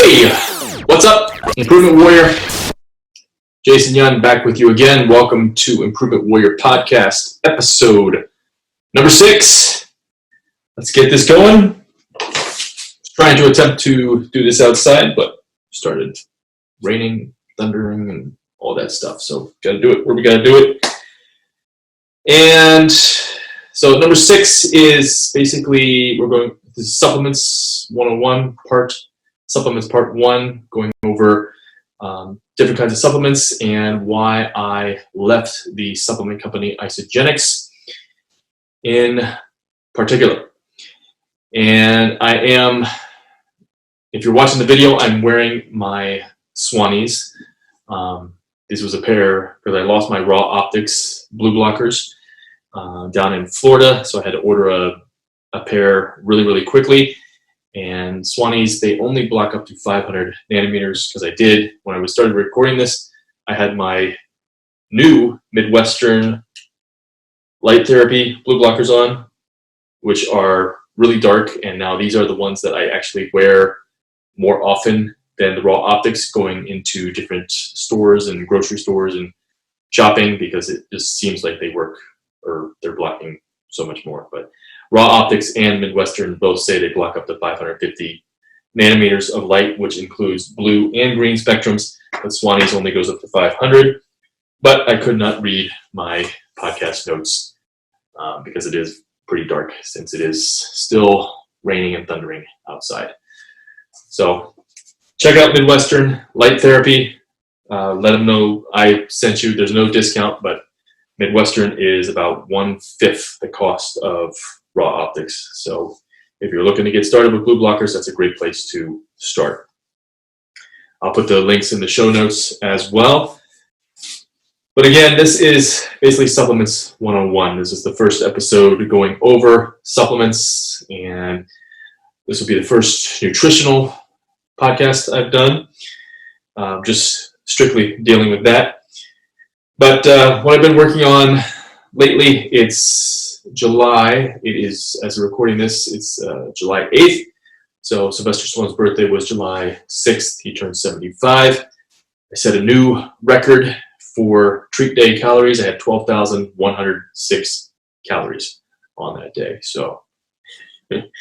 Hey, what's up? Improvement Warrior, Jason Young back with you again. Welcome to Improvement Warrior Podcast, episode number 6. Let's get this going. Trying to attempt to do this outside, but started raining, thundering, and all that stuff. So gotta do it where we gotta do it. And so number 6 is basically this is Supplements 101 Supplements Part 1, going over different kinds of supplements and why I left the supplement company Isagenix in particular. And I am, if you're watching the video, I'm wearing my Swannies. This was a pair because I lost my Raw Optics blue blockers down in Florida, so I had to order a pair really quickly. And Swannies, they only block up to 500 nanometers because I did, when I started recording this, I had my new Midwestern light therapy blue blockers on, which are really dark, and now these are the ones that I actually wear more often than the Raw Optics, going into different stores and grocery stores and shopping, because it just seems like they work, or they're blocking so much more. But Raw Optics and Midwestern both say they block up to 550 nanometers of light, which includes blue and green spectrums, but Swannies only goes up to 500. But I could not read my podcast notes because it is pretty dark, since it is still raining and thundering outside. So check out Midwestern Light Therapy. Let them know I sent you. There's no discount, but Midwestern is about 1/5 the cost of Raw Optics. So if you're looking to get started with blue blockers, that's a great place to start. I'll put the links in the show notes as well. But again, this is basically Supplements 101. This is the first episode going over supplements, and this will be the first nutritional podcast I've done, just strictly dealing with that. But what I've been working on lately, it's July. It is, as we're recording this, it's July 8th. So Sylvester Stallone's birthday was July 6th. He turned 75. I set a new record for treat day calories. I had 12,106 calories on that day. So it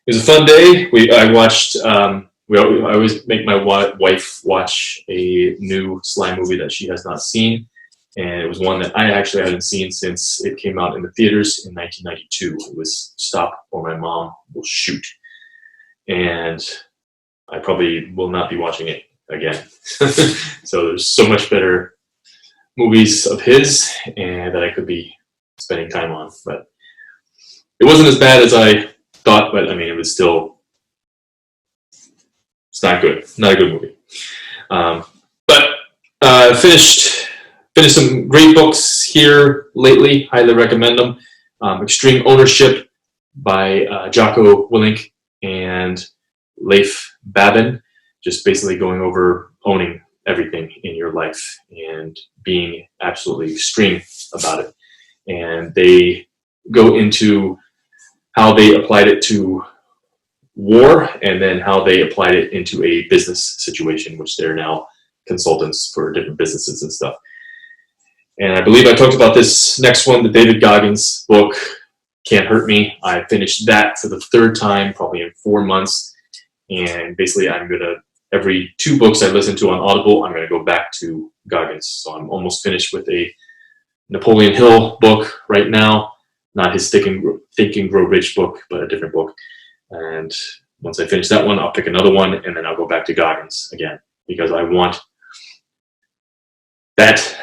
was a fun day. I watched, I always make my wife watch a new slime movie that she has not seen. And it was one that I actually hadn't seen since it came out in the theaters in 1992. It was Stop or My Mom Will Shoot. And I probably will not be watching it again. So there's so much better movies of his and that I could be spending time on. But it wasn't as bad as I thought, but I mean, it was still, it's not good. Not a good movie. But finished some great books here lately. Highly recommend them. Extreme Ownership by Jocko Willink and Leif Babin. Just basically going over owning everything in your life and being absolutely extreme about it. And they go into how they applied it to war, and then how they applied it into a business situation, which they're now consultants for different businesses and stuff. And I believe I talked about this next one, the David Goggins book, Can't Hurt Me. I finished that for the 3rd time, probably in 4 months. And basically I'm going to, every 2 books I listen to on Audible, I'm going to go back to Goggins. So I'm almost finished with a Napoleon Hill book right now. Not his Think and Grow Rich book, but a different book. And once I finish that one, I'll pick another one, and then I'll go back to Goggins again, because I want that.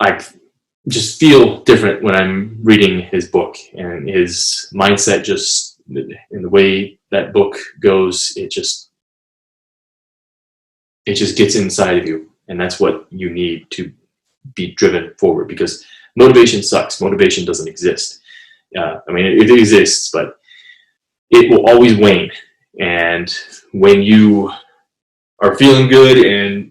I just feel different when I'm reading his book, and his mindset, just in the way that book goes, it just gets inside of you, and that's what you need to be driven forward, because motivation sucks. Motivation doesn't exist. I mean, it exists, but it will always wane. And when you are feeling good and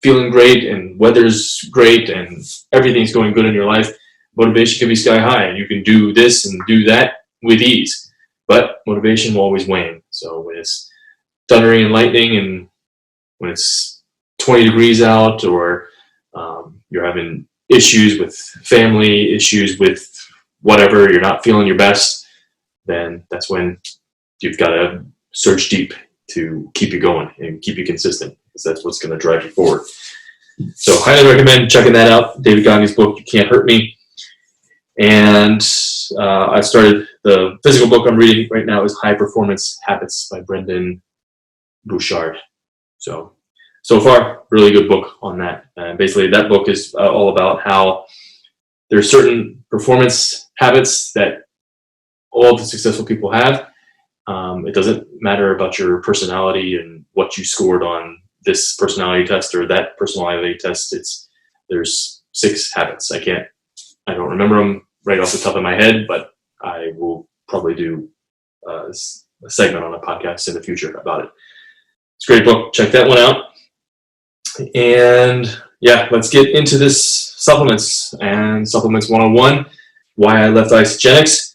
feeling great and weather's great and everything's going good in your life, motivation can be sky high, and you can do this and do that with ease. But motivation will always wane. So when it's thundering and lightning, and when it's 20 degrees out, or you're having issues with family, issues with whatever, you're not feeling your best, then that's when you've got to search deep to keep you going and keep you consistent, because that's what's going to drive you forward. So highly recommend checking that out. David Gogne's book, You Can't Hurt Me. And I started the physical book I'm reading right now is High Performance Habits by Brendan Bouchard. So far, really good book on that. Basically, that book is all about how there are certain performance habits that all the successful people have. It doesn't matter about your personality and what you scored on this personality test or that personality test. There's 6 habits. I don't remember them right off the top of my head, but I will probably do a segment on a podcast in the future about it. It's a great book. Check that one out. And yeah, let's get into this supplements and supplements 101, why I left Isagenix.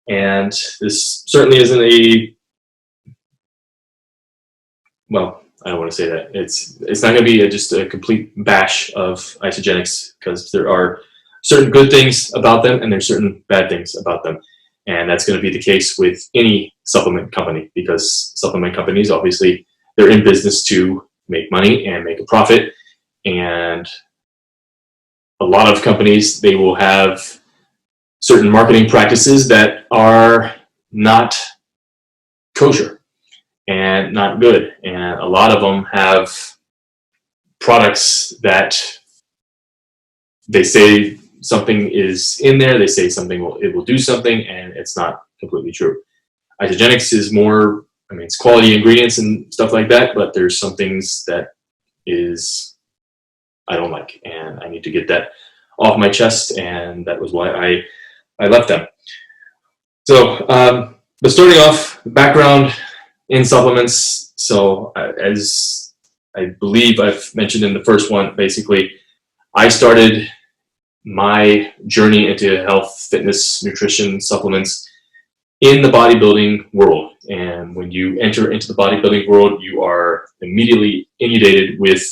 And this certainly isn't well, I don't want to say that. It's not going to be just a complete bash of Isagenix, because there are certain good things about them and there's certain bad things about them. And that's going to be the case with any supplement company, because supplement companies, obviously, they're in business to make money and make a profit. And a lot of companies, they will have certain marketing practices that are not kosher and not good. And a lot of them have products that they say something is in there, they say it will do something, and it's not completely true. Isagenix is more, it's quality ingredients and stuff like that, but there's some things that I don't like, and I need to get that off my chest, and that was why I left them. So, but starting off, background in supplements. So as I believe I've mentioned in the first one, basically, I started my journey into health, fitness, nutrition, supplements in the bodybuilding world. And when you enter into the bodybuilding world, you are immediately inundated with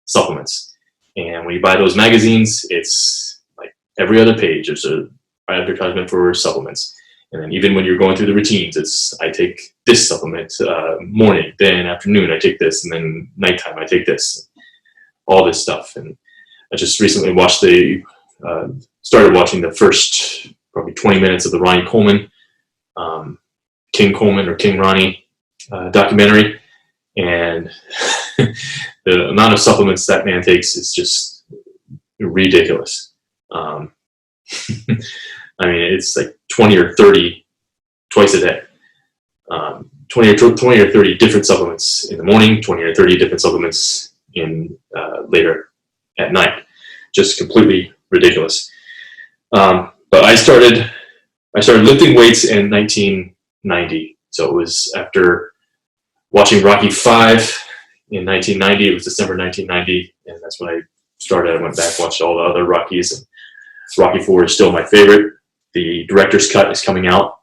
supplements. And when you buy those magazines, it's like every other page, there's an advertisement for supplements. And then even when you're going through the routines, I take this supplement morning, then afternoon I take this, and then nighttime I take this, all this stuff. And I just recently started watching the first probably 20 minutes of the Ronnie Coleman, King Coleman or King Ronnie documentary. And the amount of supplements that man takes is just ridiculous. It's like 20 or 30 twice a day. 20 or 30 different supplements in the morning, 20 or 30 different supplements in later at night. Just completely ridiculous. But I started lifting weights in 1990. So it was after watching Rocky V in 1990. It was December 1990, and that's when I started. I went back, watched all the other Rockies, and Rocky IV is still my favorite. The director's cut is coming out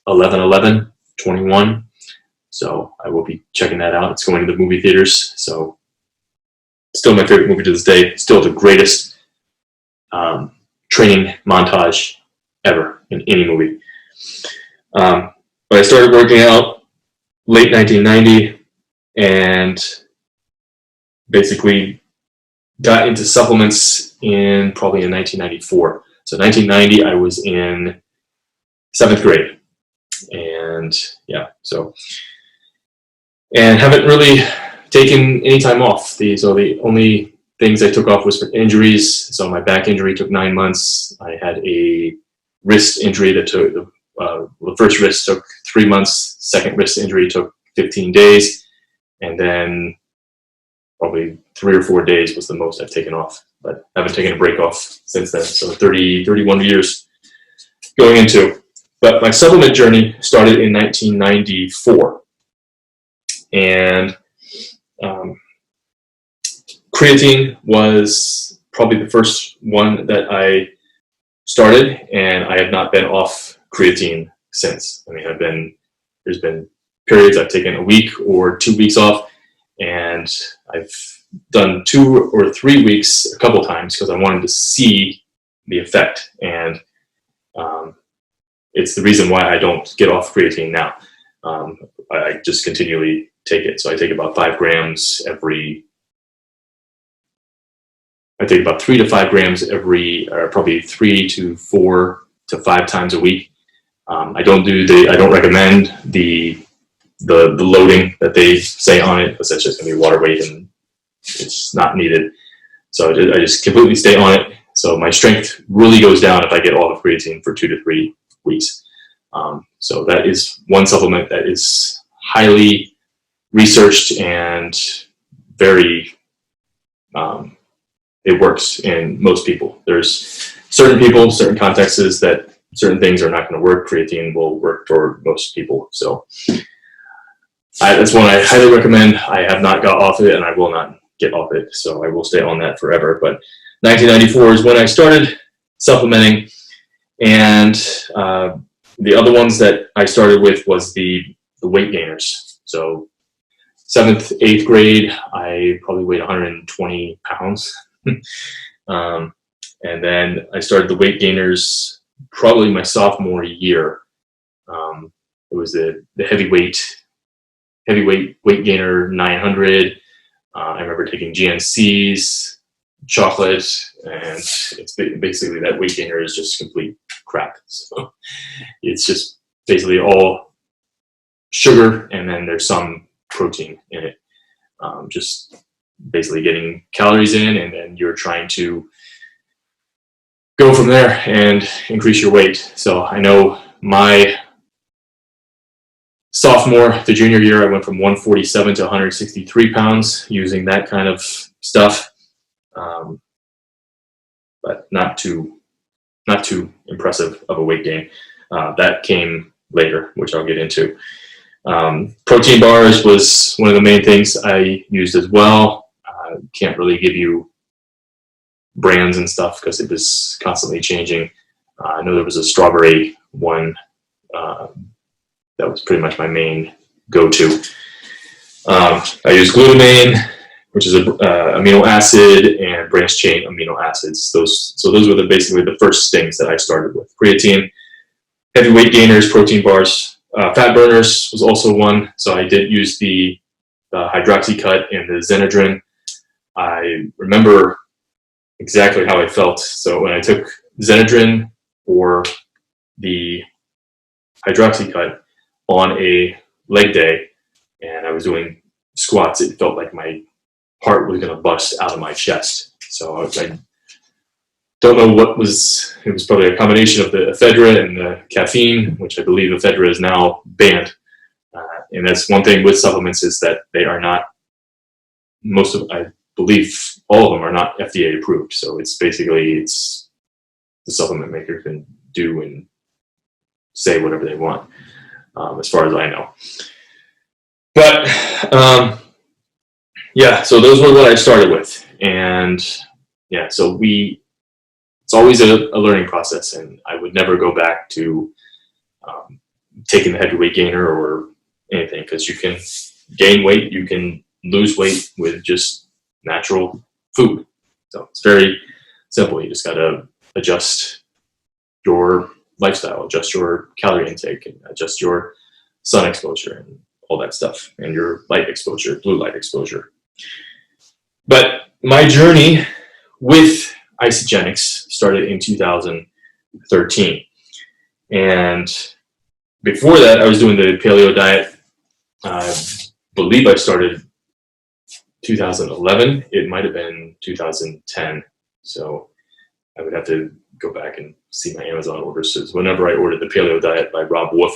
11/11/21, so I will be checking that out. It's going to the movie theaters, so still my favorite movie to this day. Still the greatest training montage ever in any movie. But I started working out late 1990 and basically got into supplements probably in 1994. So 1990, I was in 7th grade. And and haven't really taken any time off. So the only things I took off was for injuries. So my back injury took 9 months. I had a wrist injury that took, the first wrist took 3 months. Second wrist injury took 15 days. And then probably 3 or 4 days was the most I've taken off. But I haven't taken a break off since then. So 31 years going into. But my supplement journey started in 1994. And creatine was probably the first one that I started, and I have not been off creatine since. There's been periods I've taken a week or 2 weeks off, and I've done 2 or 3 weeks a couple times because I wanted to see the effect, and it's the reason why I don't get off creatine now. I just continually take it. So I take about 5 grams every. I take about 3 to 5 grams every, or probably 3 to 4 to 5 times a week. I don't recommend the loading that they say on it, because that's just going to be water weight and it's not needed. So I just completely stay on it. So my strength really goes down if I get all the creatine for 2 to 3 weeks. So that is one supplement that is highly researched and very, it works in most people. There's certain people, certain contexts that certain things are not going to work. Creatine will work for most people. So that's one I highly recommend. I have not got off it, and I will not get off it. So I will stay on that forever. But 1994 is when I started supplementing, and the other ones that I started with was the weight gainers. So 7th, 8th grade, I probably weighed 120 pounds. And then I started the weight gainers probably my sophomore year. It was the heavyweight weight gainer 900. I remember taking GNCs, chocolate, and it's basically that weight gainer is just complete crap. So it's just basically all sugar, and then there's some protein in it. Just basically getting calories in, and then you're trying to go from there and increase your weight. So I know my sophomore to junior year, I went from 147 to 163 pounds using that kind of stuff. But not too impressive of a weight gain. That came later, which I'll get into. Protein bars was one of the main things I used as well. Can't really give you brands and stuff because it was constantly changing. I know there was a strawberry one that was pretty much my main go-to. I used glutamine, which is an amino acid, and branched chain amino acids. Those were basically the first things that I started with. Creatine, heavy weight gainers, protein bars, fat burners was also one. So I did use the hydroxycut and the Zenadrin. I remember exactly how I felt. So when I took Zenadrin or the hydroxycut on a leg day and I was doing squats, it felt like my heart was going to bust out of my chest. So I don't know what was, it was probably a combination of the ephedra and the caffeine, which I believe ephedra is now banned. And that's one thing with supplements, is that they are not, I believe all of them are not FDA approved. So it's basically, it's the supplement maker can do and say whatever they want, as far as I know. But yeah, so those were what I started with. And yeah, so it's always a learning process, and I would never go back to taking the heavyweight gainer or anything, because you can gain weight, you can lose weight with just natural food. So it's very simple. You just got to adjust your lifestyle, adjust your calorie intake, and adjust your sun exposure and all that stuff, and your light exposure, blue light exposure. But my journey with Isagenix started in 2013. And before that, I was doing the paleo diet. I believe I started 2011. It might have been 2010. So I would have to go back and see my Amazon orders. So whenever I ordered the Paleo Diet by Rob Wolf,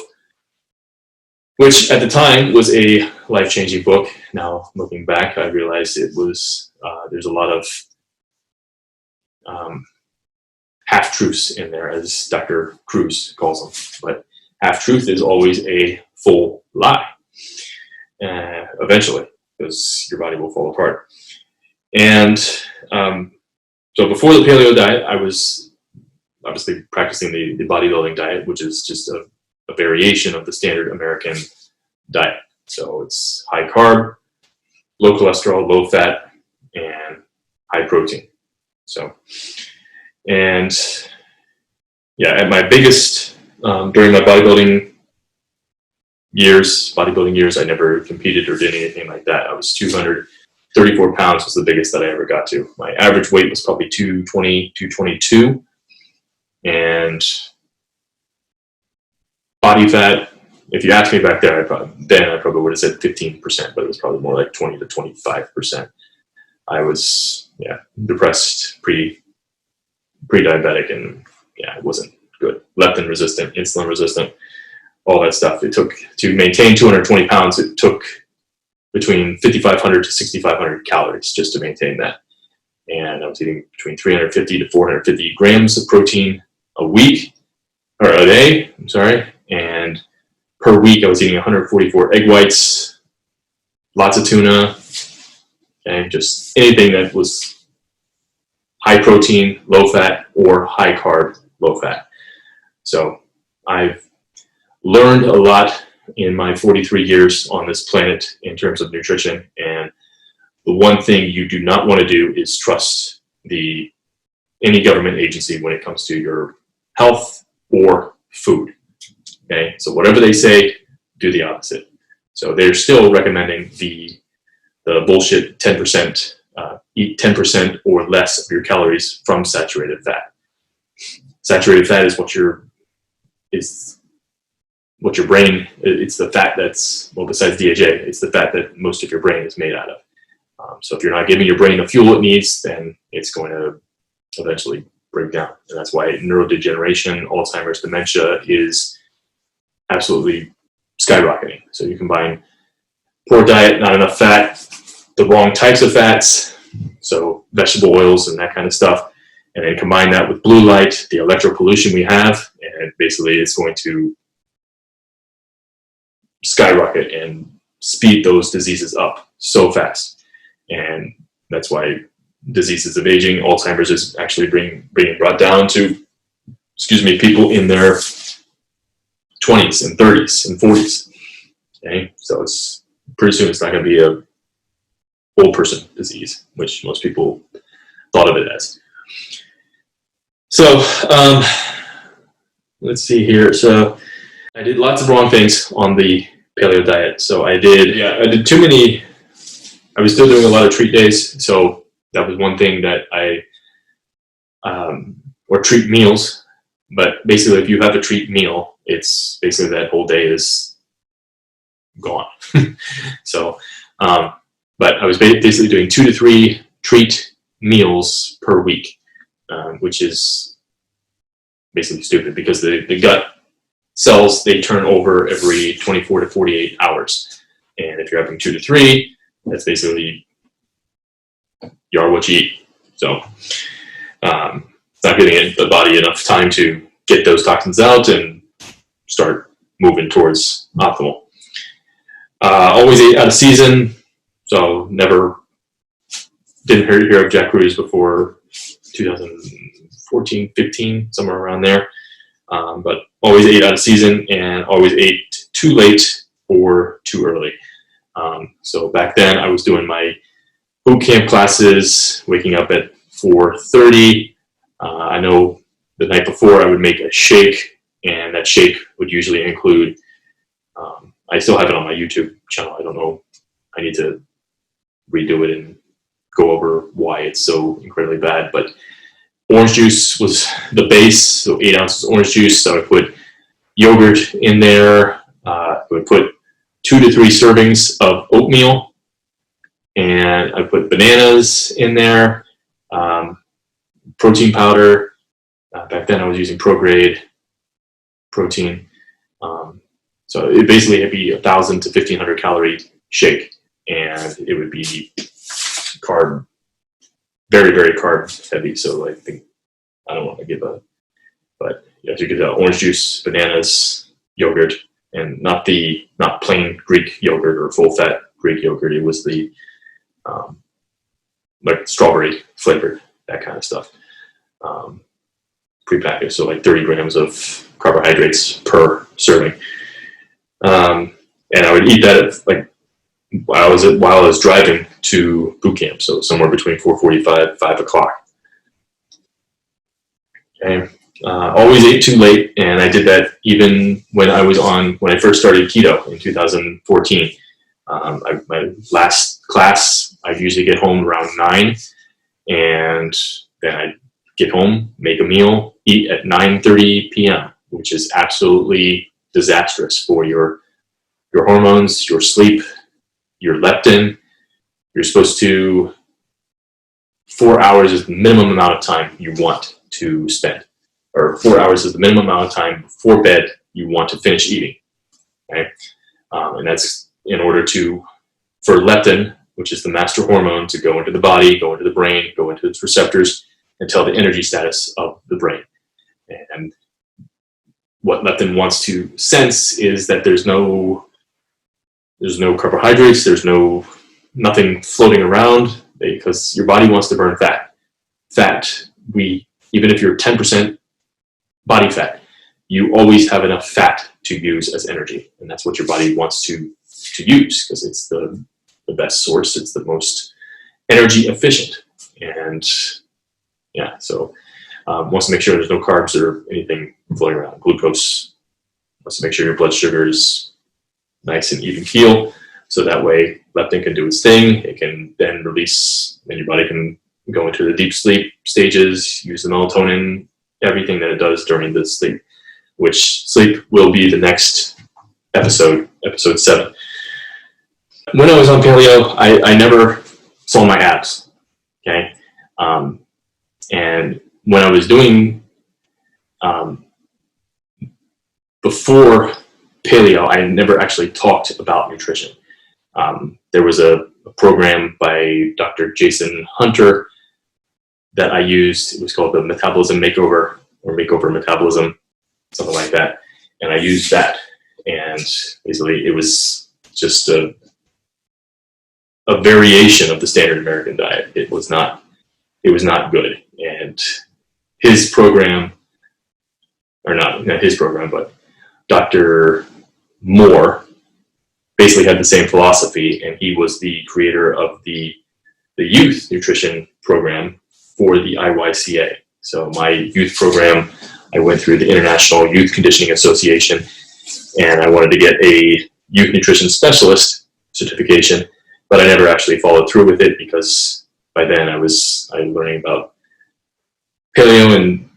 which at the time was a life-changing book. Now, looking back, I realized it was, there's a lot of half-truths in there, as Dr. Cruz calls them. But half-truth is always a full lie, eventually, because your body will fall apart. And so before the paleo diet, I was obviously practicing the bodybuilding diet, which is just a variation of the standard American diet. So it's high carb, low cholesterol, low fat, and high protein. So, and yeah, at my biggest, during my bodybuilding years, I never competed or did anything like that. I was 234 pounds was the biggest that I ever got to. My average weight was probably 220, 222. And body fat, if you asked me back there, I probably would have said 15%, but it was probably more like 20 to 25%. I was, depressed, pre-diabetic, and it wasn't good. Leptin resistant, insulin resistant, all that stuff. It took, to maintain 220 pounds, it took between 5,500 to 6,500 calories just to maintain that. And I was eating between 350 to 450 grams of protein a day, and per week I was eating 144 egg whites, lots of tuna, and just anything that was high protein, low fat, or high carb, low fat. So I've learned a lot in my 43 years on this planet in terms of nutrition, and the one thing you do not want to do is trust any government agency when it comes to your health or food. Okay, so whatever they say, do the opposite. So they're still recommending the bullshit 10%, eat 10% or less of your calories from saturated fat. Saturated fat is what your brain, it's the fat that's, well, besides DHA, it's the fat that most of your brain is made out of. So if you're not giving your brain the fuel it needs, then it's going to eventually break down. And that's why neurodegeneration, Alzheimer's, dementia is absolutely skyrocketing. So you combine poor diet, not enough fat, the wrong types of fats, so vegetable oils and that kind of stuff, and then combine that with blue light, the electro pollution we have, and basically it's going to skyrocket and speed those diseases up so fast. And that's why diseases of aging, Alzheimer's, is actually being brought down to, people in their 20s and 30s and 40s. Okay, so it's pretty soon it's not going to be a old person disease, which most people thought of it as. So let's see here. So I did lots of wrong things on the paleo diet. So I did too many. I was still doing a lot of treat days, so that was one thing that or treat meals. But basically, if you have a treat meal, it's basically that whole day is gone. So, but I was basically doing 2 to 3 treat meals per week, which is basically stupid because the gut cells, they turn over every 24 to 48 hours. And if you're having 2 to 3, that's basically you are what you eat. So not giving the body enough time to get those toxins out and start moving towards optimal. Always ate out of season, so didn't hear of Jack Cruz before 2014, 15, somewhere around there. But always ate out of season and always ate too late or too early. So back then I was doing my boot camp classes, waking up at 4:30. I know the night before I would make a shake, and that shake would usually include, I still have it on my YouTube channel. I don't know, I need to redo it and go over why it's so incredibly bad, but orange juice was the base, so 8 ounces orange juice. So I put yogurt in there. I would put 2 to 3 servings of oatmeal, and I put bananas in there, protein powder. Back then I was using ProGrade protein. So it basically would be 1,000 to 1,500 calorie shake, and it would be carb, very, very carb heavy. So I think, I don't want to give but you could have orange juice, bananas, yogurt, and not plain Greek yogurt or full fat Greek yogurt. It was the like strawberry flavored, that kind of stuff. Prepackaged, so like 30 grams of carbohydrates per serving. And I would eat that like while I was driving to boot camp, so somewhere between 4:45, 5 o'clock. Okay. Always ate too late, and I did that even when I first started keto in 2014. My last class, I'd usually get home around 9, and then I'd get home, make a meal, eat at 9:30 p.m., which is absolutely disastrous for your hormones, your sleep, your leptin. You're supposed to, 4 hours is the minimum amount of time you want to spend, or 4 hours is the minimum amount of time before bed you want to finish eating. Okay? And that's in order for leptin, which is the master hormone, to go into the body, go into the brain, go into its receptors, and tell the energy status of the brain. And what leptin wants to sense is that there's no carbohydrates, there's nothing floating around, because your body wants to burn fat. Even if you're 10% body fat, you always have enough fat to use as energy, and that's what your body wants to use, because it's the best source, it's the most energy efficient. And yeah, so wants to make sure there's no carbs or anything floating around. Glucose wants to make sure your blood sugar is nice and even keel, so that way leptin can do its thing. It can then release, and your body can go into the deep sleep stages, use the melatonin, everything that it does during the sleep, which sleep will be the next episode 7. When I was on paleo, I never saw my abs, okay? And when I was doing, before paleo, I never actually talked about nutrition. There was a program by Dr. Jason Hunter that I used. It was called the Metabolism Makeover, or Makeover Metabolism, something like that. And I used that, and basically it was just a variation of the standard American diet. It was not good. And his program, or not his program, but Dr. Moore basically had the same philosophy, and he was the creator of the youth nutrition program for the IYCA. So my youth program, I went through the International Youth Conditioning Association, and I wanted to get a youth nutrition specialist certification, but I never actually followed through with it, because by then I was learning about paleo and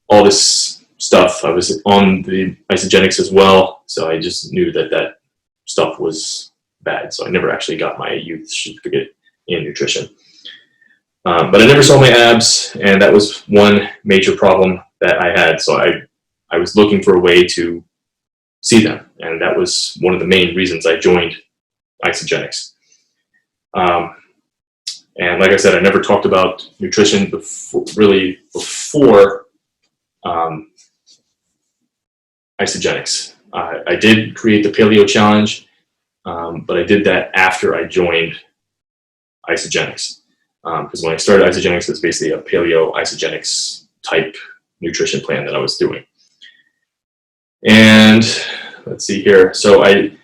all this stuff. I was on the Isagenix as well, so I just knew that stuff was bad. So I never actually got my youth certificate in nutrition. But I never saw my abs, and that was one major problem that I had. So I was looking for a way to see them, and that was one of the main reasons I joined Isagenix. And like I said, I never talked about nutrition before Isagenix. I did create the Paleo Challenge, but I did that after I joined Isagenix. Because when I started Isagenix, it's basically a Paleo Isagenix type nutrition plan that I was doing. And let's see here. So I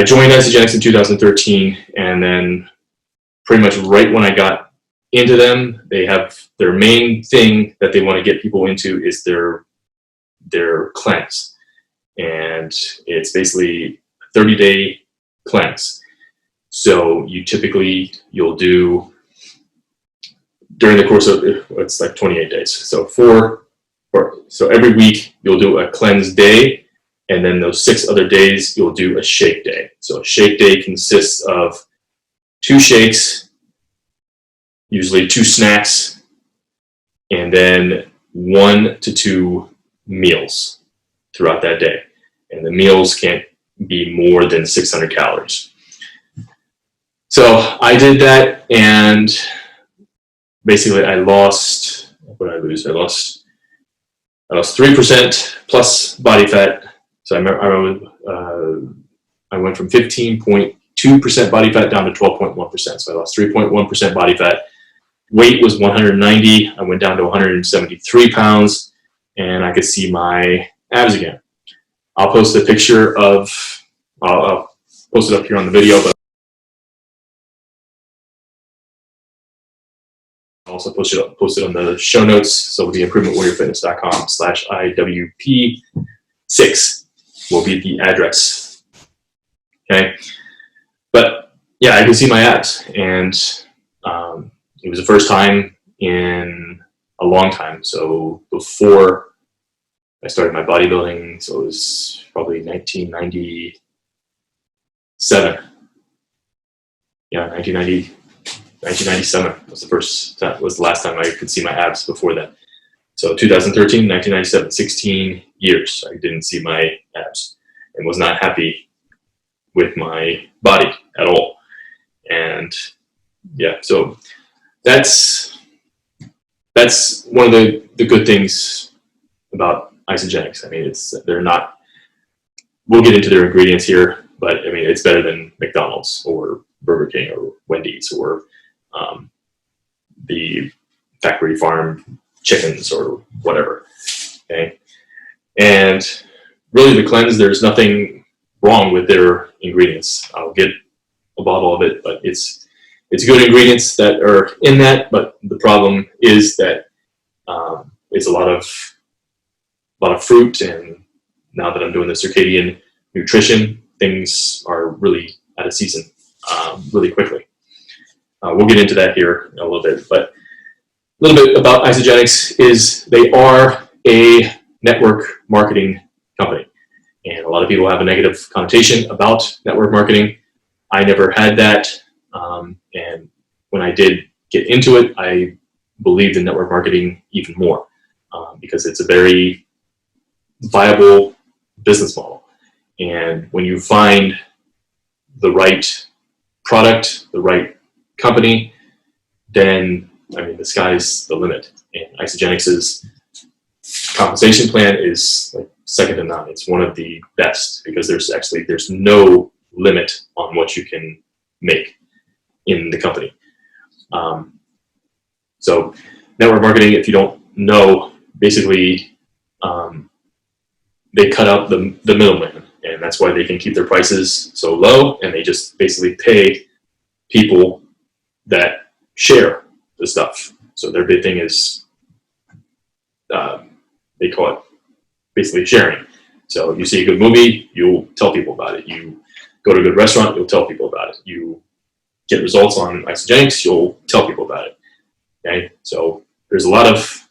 joined Isagenix in 2013, and then pretty much right when I got into them, they have their main thing that they want to get people into is their cleanse. And it's basically a 30-day cleanse. So you'll do, during the course of, it's like 28 days. So so every week you'll do a cleanse day, and then those 6 other days you'll do a shake day. So a shake day consists of 2 shakes, usually 2 snacks, and then 1 to 2 meals throughout that day. And the meals can't be more than 600 calories. So I did that, and basically I lost, what did I lose? I lost 3% plus body fat. So I went from 15.2% body fat down to 12.1%. So I lost 3.1% body fat. Weight was 190. I went down to 173 pounds, and I could see my abs again. I'll post a picture of, I'll post it up here on the video, but I'll also post it on the show notes. So it'll be improvementwarriorfitness.com/IWP6 will be the address. Okay. But yeah, I can see my abs, and it was the first time in a long time. So before I started my bodybuilding, so it was probably 1997. Yeah, 1997 was the last time I could see my abs before that. So 2013, 1997, 16 years I didn't see my abs and was not happy with my body at all. And yeah, so that's one of the good things about Isagenix. I mean, they're not, we'll get into their ingredients here, but I mean, it's better than McDonald's or Burger King or Wendy's or the factory farm chickens or whatever. Okay. And really the cleanse, there's nothing wrong with their ingredients. I'll get a bottle of it, but it's good ingredients that are in that, but the problem is that it's a lot of fruit, and now that I'm doing the circadian nutrition, things are really out of season really quickly. We'll get into that here in a little bit, but a little bit about Isagenix is they are a network marketing company, and a lot of people have a negative connotation about network marketing. I never had that, and when I did get into it, I believed in network marketing even more because it's a very viable business model. And when you find the right product, the right company, then I mean the sky's the limit. And Isagenix's compensation plan is like second to none. It's one of the best because there's no limit on what you can make in the company. So network marketing, if you don't know, basically they cut out the middleman, and that's why they can keep their prices so low, and they just basically pay people that share the stuff. So their big thing is they call it basically sharing. So if you see a good movie, you'll tell people about it. You go to a good restaurant, you'll tell people about it. You get results on Isagenix, you'll tell people about it. Okay, so there's a lot of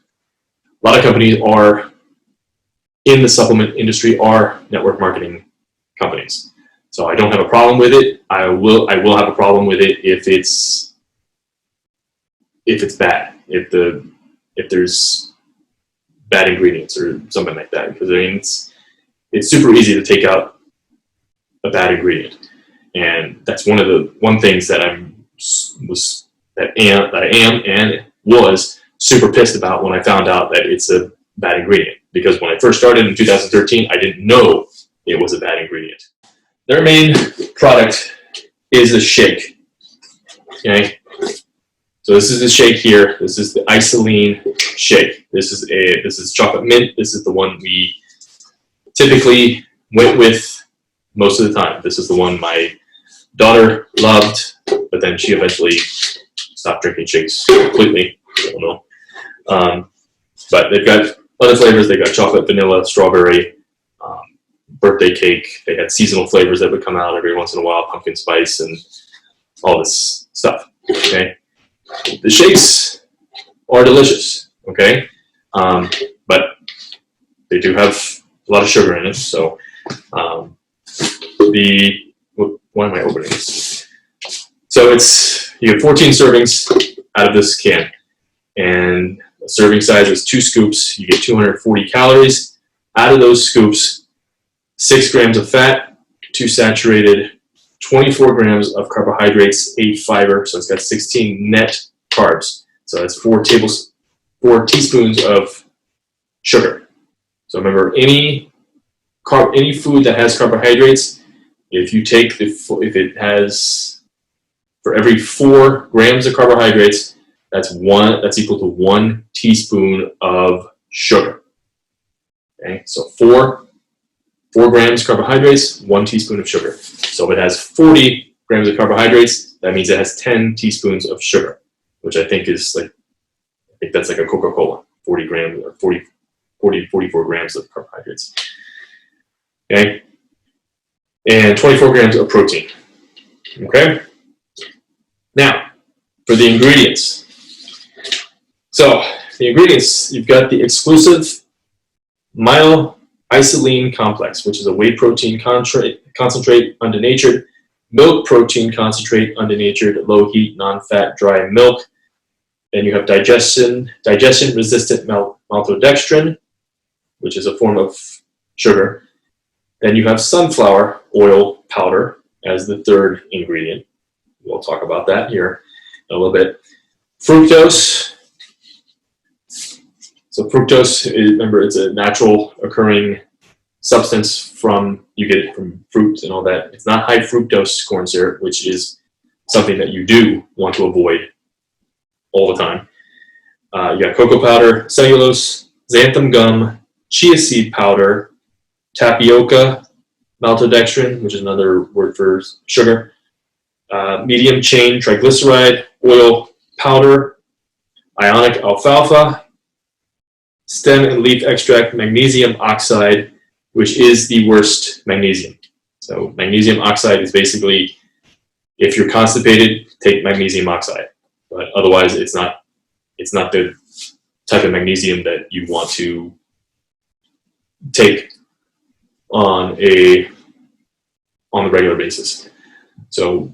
companies are in the supplement industry are network marketing companies. So I don't have a problem with it. I will have a problem with it if it's bad. If there's bad ingredients or something like that, because I mean it's super easy to take out a bad ingredient, and that's one things that I am and was super pissed about when I found out that it's a bad ingredient. Because when I first started in 2013, I didn't know it was a bad ingredient. Their main product is a shake. Okay, so this is the shake here. This is the Isagenix shake. This is chocolate mint. This is the one we typically went with most of the time. This is the one my daughter loved, but then she eventually stopped drinking shakes completely. I don't know. But they've got other flavors. They got chocolate, vanilla, strawberry, birthday cake. They had seasonal flavors that would come out every once in a while, pumpkin spice, and all this stuff. Okay, the shakes are delicious. Okay, but they do have a lot of sugar in it. So why am I opening this? So you get 14 servings out of this can, and the serving size is 2 scoops. You get 240 calories. Out of those scoops, 6 grams of fat, 2 saturated, 24 grams of carbohydrates, 8 fiber. So it's got 16 net carbs. So that's 4 teaspoons of sugar. So remember, any food that has carbohydrates, if it has, for every 4 grams of carbohydrates, that's equal to 1 teaspoon of sugar. Okay, so 4 4 grams carbohydrates, 1 teaspoon of sugar. So if it has 40 grams of carbohydrates, that means it has 10 teaspoons of sugar, which I think is like, I think that's like a Coca-Cola, 40 grams or 44 grams of carbohydrates. Okay, and 24 grams of protein. Okay, now for the ingredients. So the ingredients, you've got the exclusive myo-isolene complex, which is a whey protein concentrate undenatured, milk protein concentrate undenatured, low heat, non-fat, dry milk. Then you have digestion-resistant maltodextrin, which is a form of sugar. Then you have sunflower oil powder as the third ingredient. We'll talk about that here in a little bit. Fructose. So fructose, remember, it's a natural occurring substance you get it from fruit and all that. It's not high fructose corn syrup, which is something that you do want to avoid all the time. You got cocoa powder, cellulose, xanthan gum, chia seed powder, tapioca, maltodextrin, which is another word for sugar, medium chain triglyceride, oil powder, ionic alfalfa, stem and leaf extract, magnesium oxide, which is the worst magnesium. So magnesium oxide is basically, if you're constipated, take magnesium oxide. But otherwise, it's not the type of magnesium that you want to take on a regular basis. So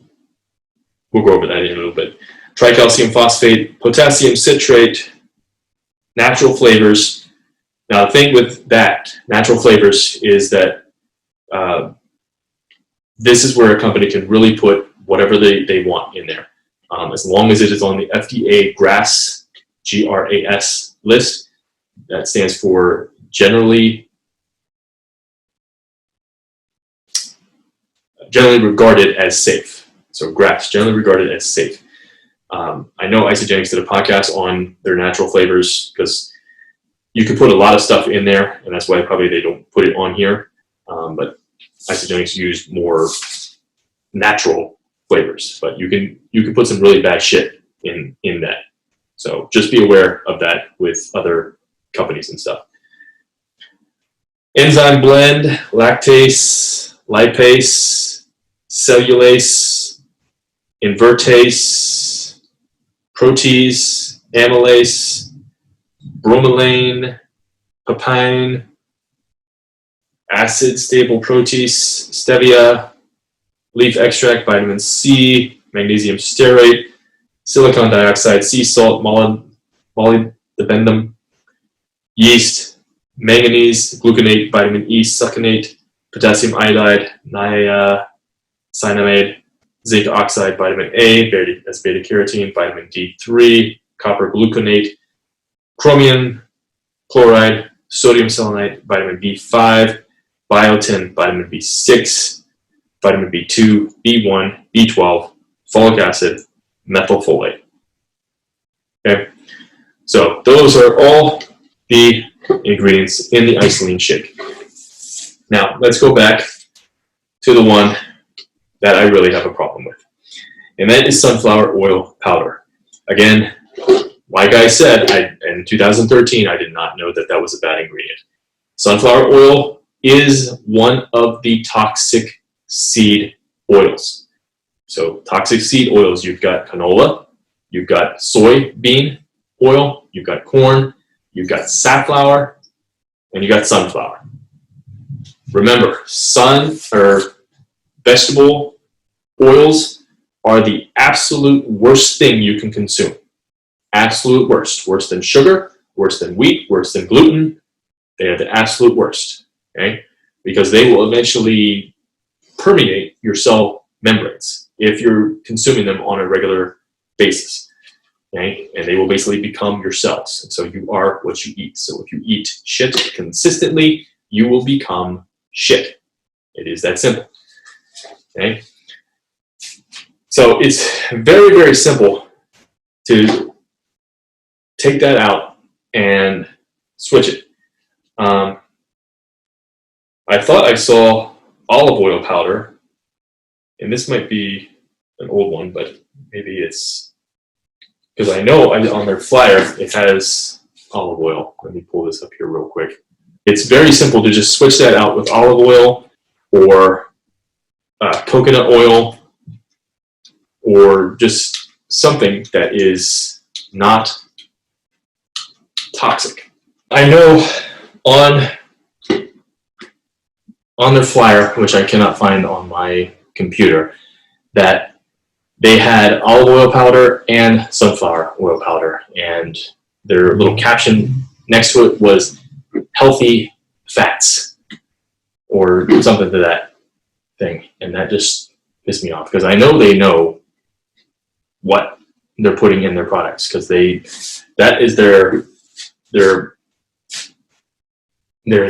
we'll go over that in a little bit. Tricalcium phosphate, potassium citrate, natural flavors. Now the thing with that, natural flavors, is that this is where a company can really put whatever they want in there. As long as it is on the FDA GRAS, G-R-A-S list, that stands for generally regarded as safe. So GRAS, generally regarded as safe. I know Isagenix did a podcast on their natural flavors because you could put a lot of stuff in there, and that's why probably they don't put it on here. But Isagenix used more natural flavors, but you can put some really bad shit in that. So just be aware of that with other companies and stuff. Enzyme blend, lactase, lipase, cellulase, invertase, protease, amylase, bromelain, papain, acid stable protease, stevia, leaf extract, vitamin C, magnesium stearate, silicon dioxide, sea salt, molybdenum, yeast, manganese, gluconate, vitamin E succinate, potassium iodide, niacinamide, zinc oxide, vitamin A, that's beta carotene, vitamin D3, copper gluconate, chromium chloride, sodium selenite, vitamin B5, biotin, vitamin B6, vitamin B2, B1, B12, folic acid, methylfolate. Okay, so those are all the ingredients in the isolene shake. Now let's go back to the one that I really have a problem with, and that is sunflower oil powder. Again, like I said, in 2013, I did not know that was a bad ingredient. Sunflower oil is one of the toxic seed oils. So toxic seed oils, you've got canola, you've got soybean oil, you've got corn, you've got safflower, and you got sunflower. Remember, vegetable oils are the absolute worst thing you can consume. Absolute worst. Worse than sugar, worse than wheat, worse than gluten. They are the absolute worst, okay? Because they will eventually permeate your cell membranes if you're consuming them on a regular basis, okay? And they will basically become your cells. And so you are what you eat. So if you eat shit consistently, you will become shit. It is that simple, okay? So it's very, very simple to take that out and switch it. I thought I saw olive oil powder, and this might be an old one, but maybe it's because I know on their flyer it has olive oil. Let me pull this up here real quick. It's very simple to just switch that out with olive oil or coconut oil or just something that is not toxic. I know on their flyer, which I cannot find on my computer, that they had olive oil powder and sunflower oil powder, and their little caption next to it was healthy fats or something to that thing, and that just pissed me off because I know they know what they're putting in their products because that is their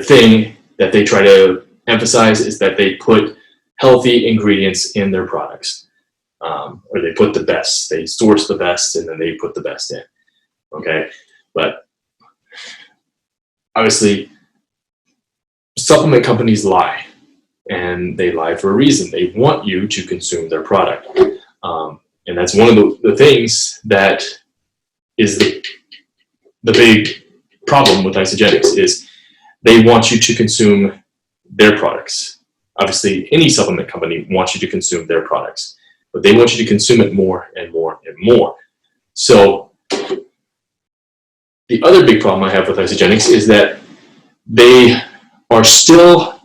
thing that they try to emphasize is that they put healthy ingredients in their products, or they put the best. They source the best and then they put the best in. Okay, but obviously, supplement companies lie, and they lie for a reason. They want you to consume their product, and that's one of the things that is the big problem with Isagenix is they want you to consume their products. Obviously, any supplement company wants you to consume their products, but they want you to consume it more and more and more. So the other big problem I have with Isagenix is that they are still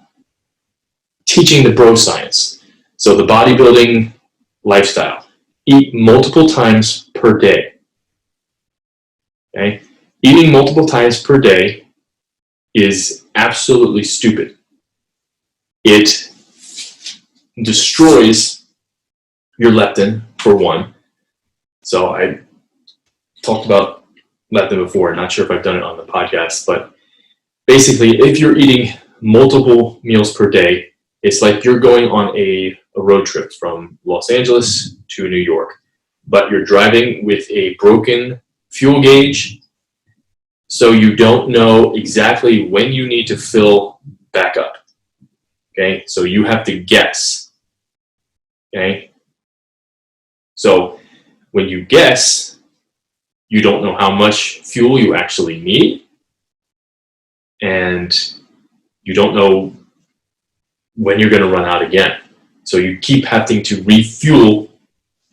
teaching the bro science. So the bodybuilding lifestyle. Eat multiple times per day. Okay? Eating multiple times per day is absolutely stupid. It destroys your leptin, for one. So I talked about leptin before. Not sure if I've done it on the podcast, but basically, if you're eating multiple meals per day, it's like you're going on a road trip from Los Angeles to New York, but you're driving with a broken fuel gauge, so you don't know exactly when you need to fill back up. Okay, so you have to guess. Okay, so when you guess, you don't know how much fuel you actually need, and you don't know when you're going to run out again. So you keep having to refuel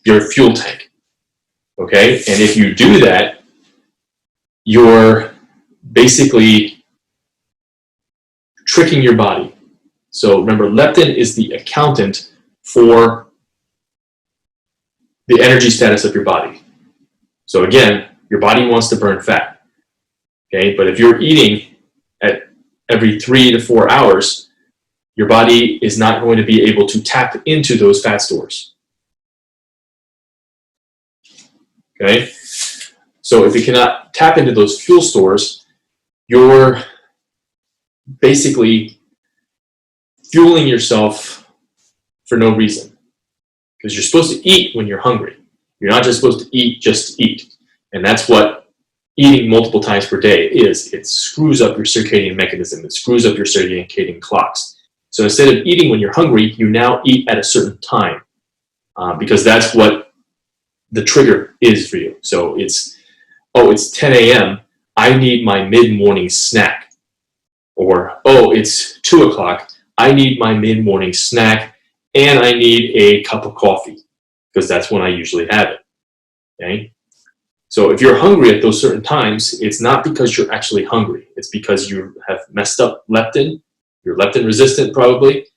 your fuel tank. Okay, and if you do that, you're basically tricking your body. So remember, leptin is the accountant for the energy status of your body. So again, your body wants to burn fat. Okay, but if you're eating at every 3 to 4 hours, your body is not going to be able to tap into those fat stores. Okay, so if you cannot tap into those fuel stores, you're basically fueling yourself for no reason, because you're supposed to eat when you're hungry. You're not just supposed to eat just to eat, and that's what eating multiple times per day is. It screws up your circadian mechanism. It screws up your circadian clocks. So instead of eating when you're hungry, you now eat at a certain time, because that's what the trigger is for you. So it's 10 a.m. I need my mid-morning snack. Or, it's 2 o'clock. I need my mid-morning snack, and I need a cup of coffee, because that's when I usually have it. Okay? So if you're hungry at those certain times, it's not because you're actually hungry. It's because you have messed up leptin. You're leptin resistant probably,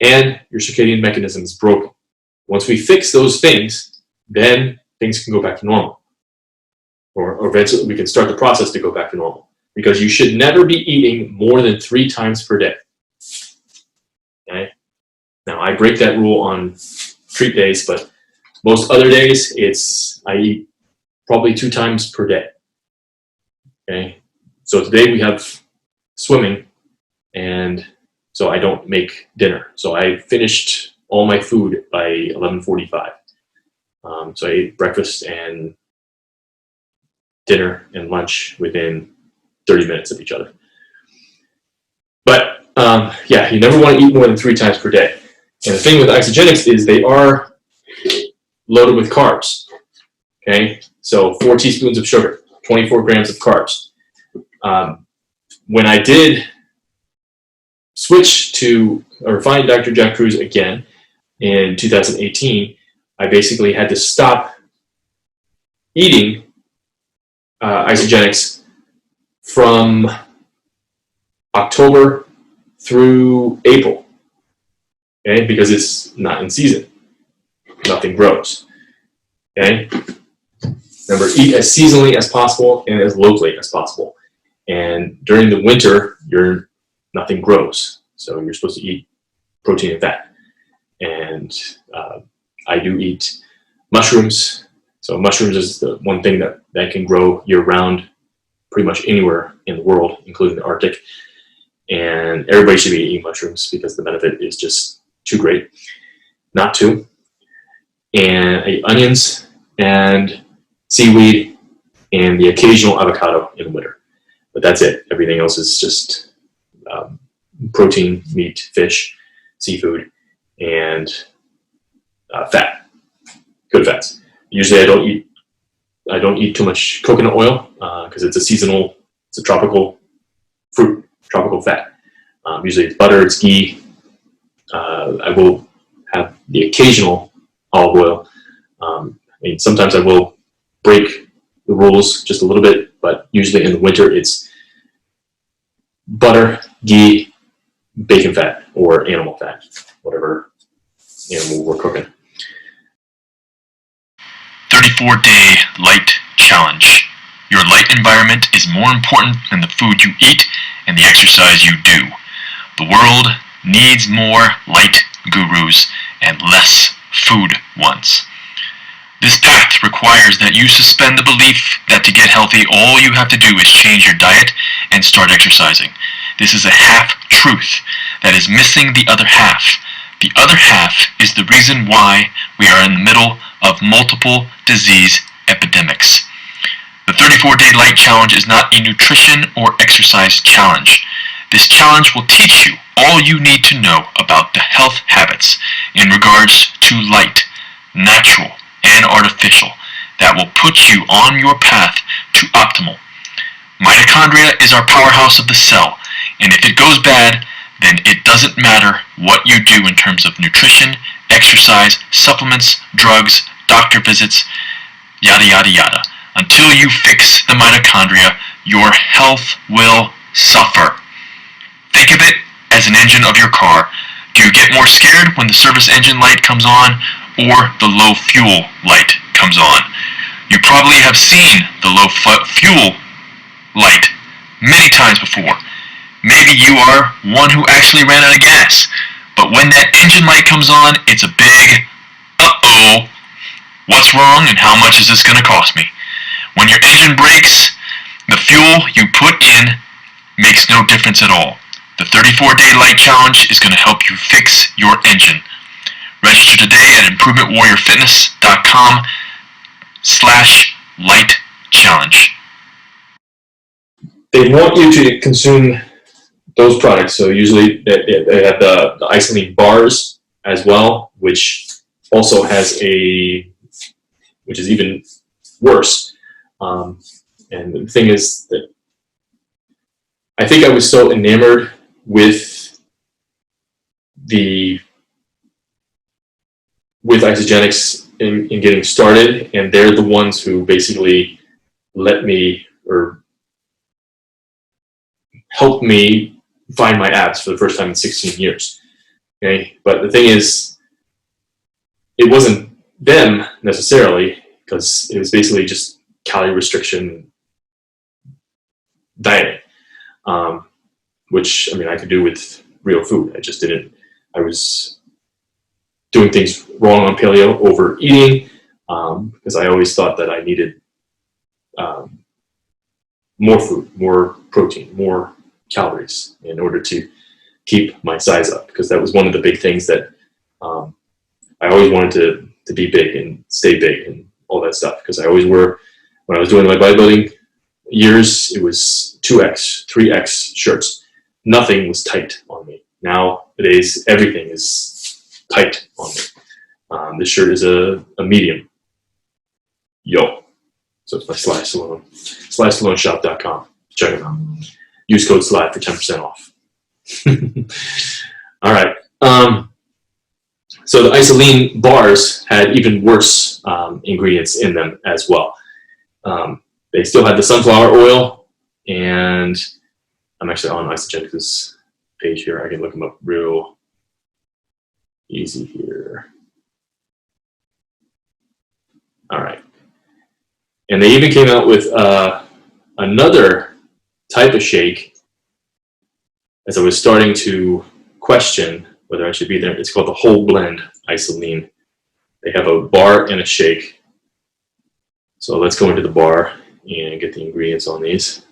and your circadian mechanism is broken. Once we fix those things, then things can go back to normal. Or eventually we can start the process to go back to normal. Because you should never be eating more than 3 times per day. Okay? Now I break that rule on treat days, but most other days I eat probably 2 times per day. Okay? So today we have swimming, and so I don't make dinner. So I finished all my food by 11:45. So I ate breakfast and dinner and lunch within 30 minutes of each other. But yeah, you never want to eat more than 3 times per day. And the thing with Isagenix is they are loaded with carbs. Okay, so 4 teaspoons of sugar, 24 grams of carbs. When I did switch to or find Dr. Jack Kruse again in 2018, I basically had to stop eating Isagenix from October through April, okay, because it's not in season. Nothing grows. Okay, remember, eat as seasonally as possible and as locally as possible. And during the winter, nothing grows, so you're supposed to eat protein and fat. And I do eat mushrooms. So mushrooms is the one thing that can grow year-round, pretty much anywhere in the world, including the Arctic. And everybody should be eating mushrooms because the benefit is just too great not to. And I eat onions and seaweed and the occasional avocado in the winter. But that's it. Everything else is just protein, meat, fish, seafood, and fat. Good fats. Usually I don't eat too much coconut oil because it's a tropical fruit, tropical fat. Usually it's butter, it's ghee. I will have the occasional olive oil. Sometimes I will break the rules just a little bit, but usually in the winter it's butter, ghee, bacon fat, or animal fat, whatever animal we're cooking. 34-day light challenge. Your light environment is more important than the food you eat and the exercise you do. The world needs more light gurus and less food ones. This path requires that you suspend the belief that to get healthy, all you have to do is change your diet and start exercising. This is a half-truth that is missing the other half. The other half is the reason why we are in the middle of multiple disease epidemics. The 34-day light challenge is not a nutrition or exercise challenge. This challenge will teach you all you need to know about the health habits in regards to light, natural, and artificial that will put you on your path to optimal. Mitochondria is our powerhouse of the cell, and if it goes bad, then it doesn't matter what you do in terms of nutrition, exercise, supplements, drugs, doctor visits, yada yada yada. Until you fix the mitochondria, your health will suffer. Think of it as an engine of your car. Do you get more scared when the service engine light comes on or the low fuel light comes on? You probably have seen the low fuel light many times before. Maybe you are one who actually ran out of gas. But when that engine light comes on, it's a big, uh-oh, what's wrong and how much is this going to cost me? When your engine breaks, the fuel you put in makes no difference at all. The 34-day light challenge is going to help you fix your engine. Register today at improvementwarriorfitness.com/light-challenge. They want you to consume those products. So usually they have the isolene bars as well, which also has which is even worse. And the thing is that I think I was so enamored with Isagenix in getting started, and they're the ones who basically let me or helped me find my abs for the first time in 16 years. Okay, but the thing is, it wasn't them necessarily, because it was basically just calorie restriction dieting, which I could do with real food. I just didn't. I was doing things wrong on paleo, overeating, because I always thought that I needed more food, more protein, more calories in order to keep my size up, because that was one of the big things that I always wanted to be big and stay big and all that stuff, because I always wore, when I was doing my bodybuilding years, it was 2X, 3X shirts. nothing was tight on me. Nowadays, everything is tight on me. This shirt is a medium. Yo. So it's my Sly Stallone. SlyStalloneShop.com. Check it out. Use code SLY for 10% off. All right. So the Isagenix bars had even worse ingredients in them as well. They still had the sunflower oil, and I'm actually on Isagenix's page here. I can look them up real easy here. All right. And they even came out with another type of shake as I was starting to question whether I should be there. It's called the Whole Blend Isagenix. They have a bar and a shake. So let's go into the bar and get the ingredients on these.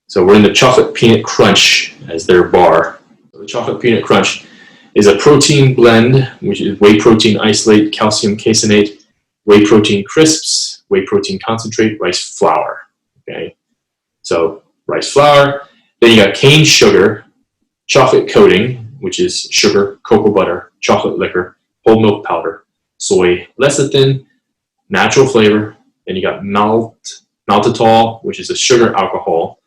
So we're in the Chocolate Peanut Crunch as their bar. The Chocolate Peanut Crunch is a protein blend, which is whey protein isolate, calcium caseinate, whey protein crisps, whey protein concentrate, rice flour. Okay, so rice flour. Then you got cane sugar, chocolate coating, which is sugar, cocoa butter, chocolate liquor, whole milk powder, soy lecithin, natural flavor. Then you got maltitol, which is a sugar alcohol.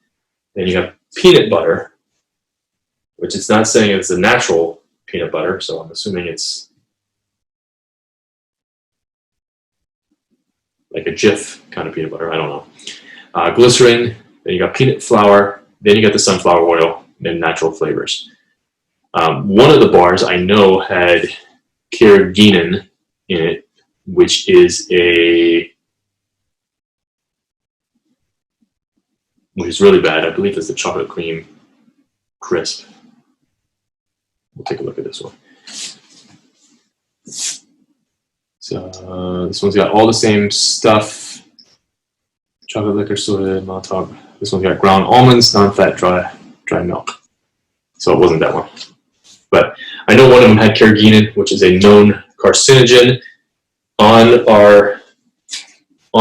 Then you have peanut butter, which it's not saying it's a natural peanut butter, so I'm assuming it's like a Jif kind of peanut butter. I don't know. Glycerin. Then you got peanut flour. Then you got the sunflower oil and natural flavors. One of the bars I know had carrageenan in it, which is really bad. I believe it's the chocolate cream crisp. We'll take a look at this one. So this one's got all the same stuff. Chocolate liquor, soda, maltitol. This one's got ground almonds, non-fat, dry milk. So it wasn't that one. But I know one of them had carrageenan, which is a known carcinogen. On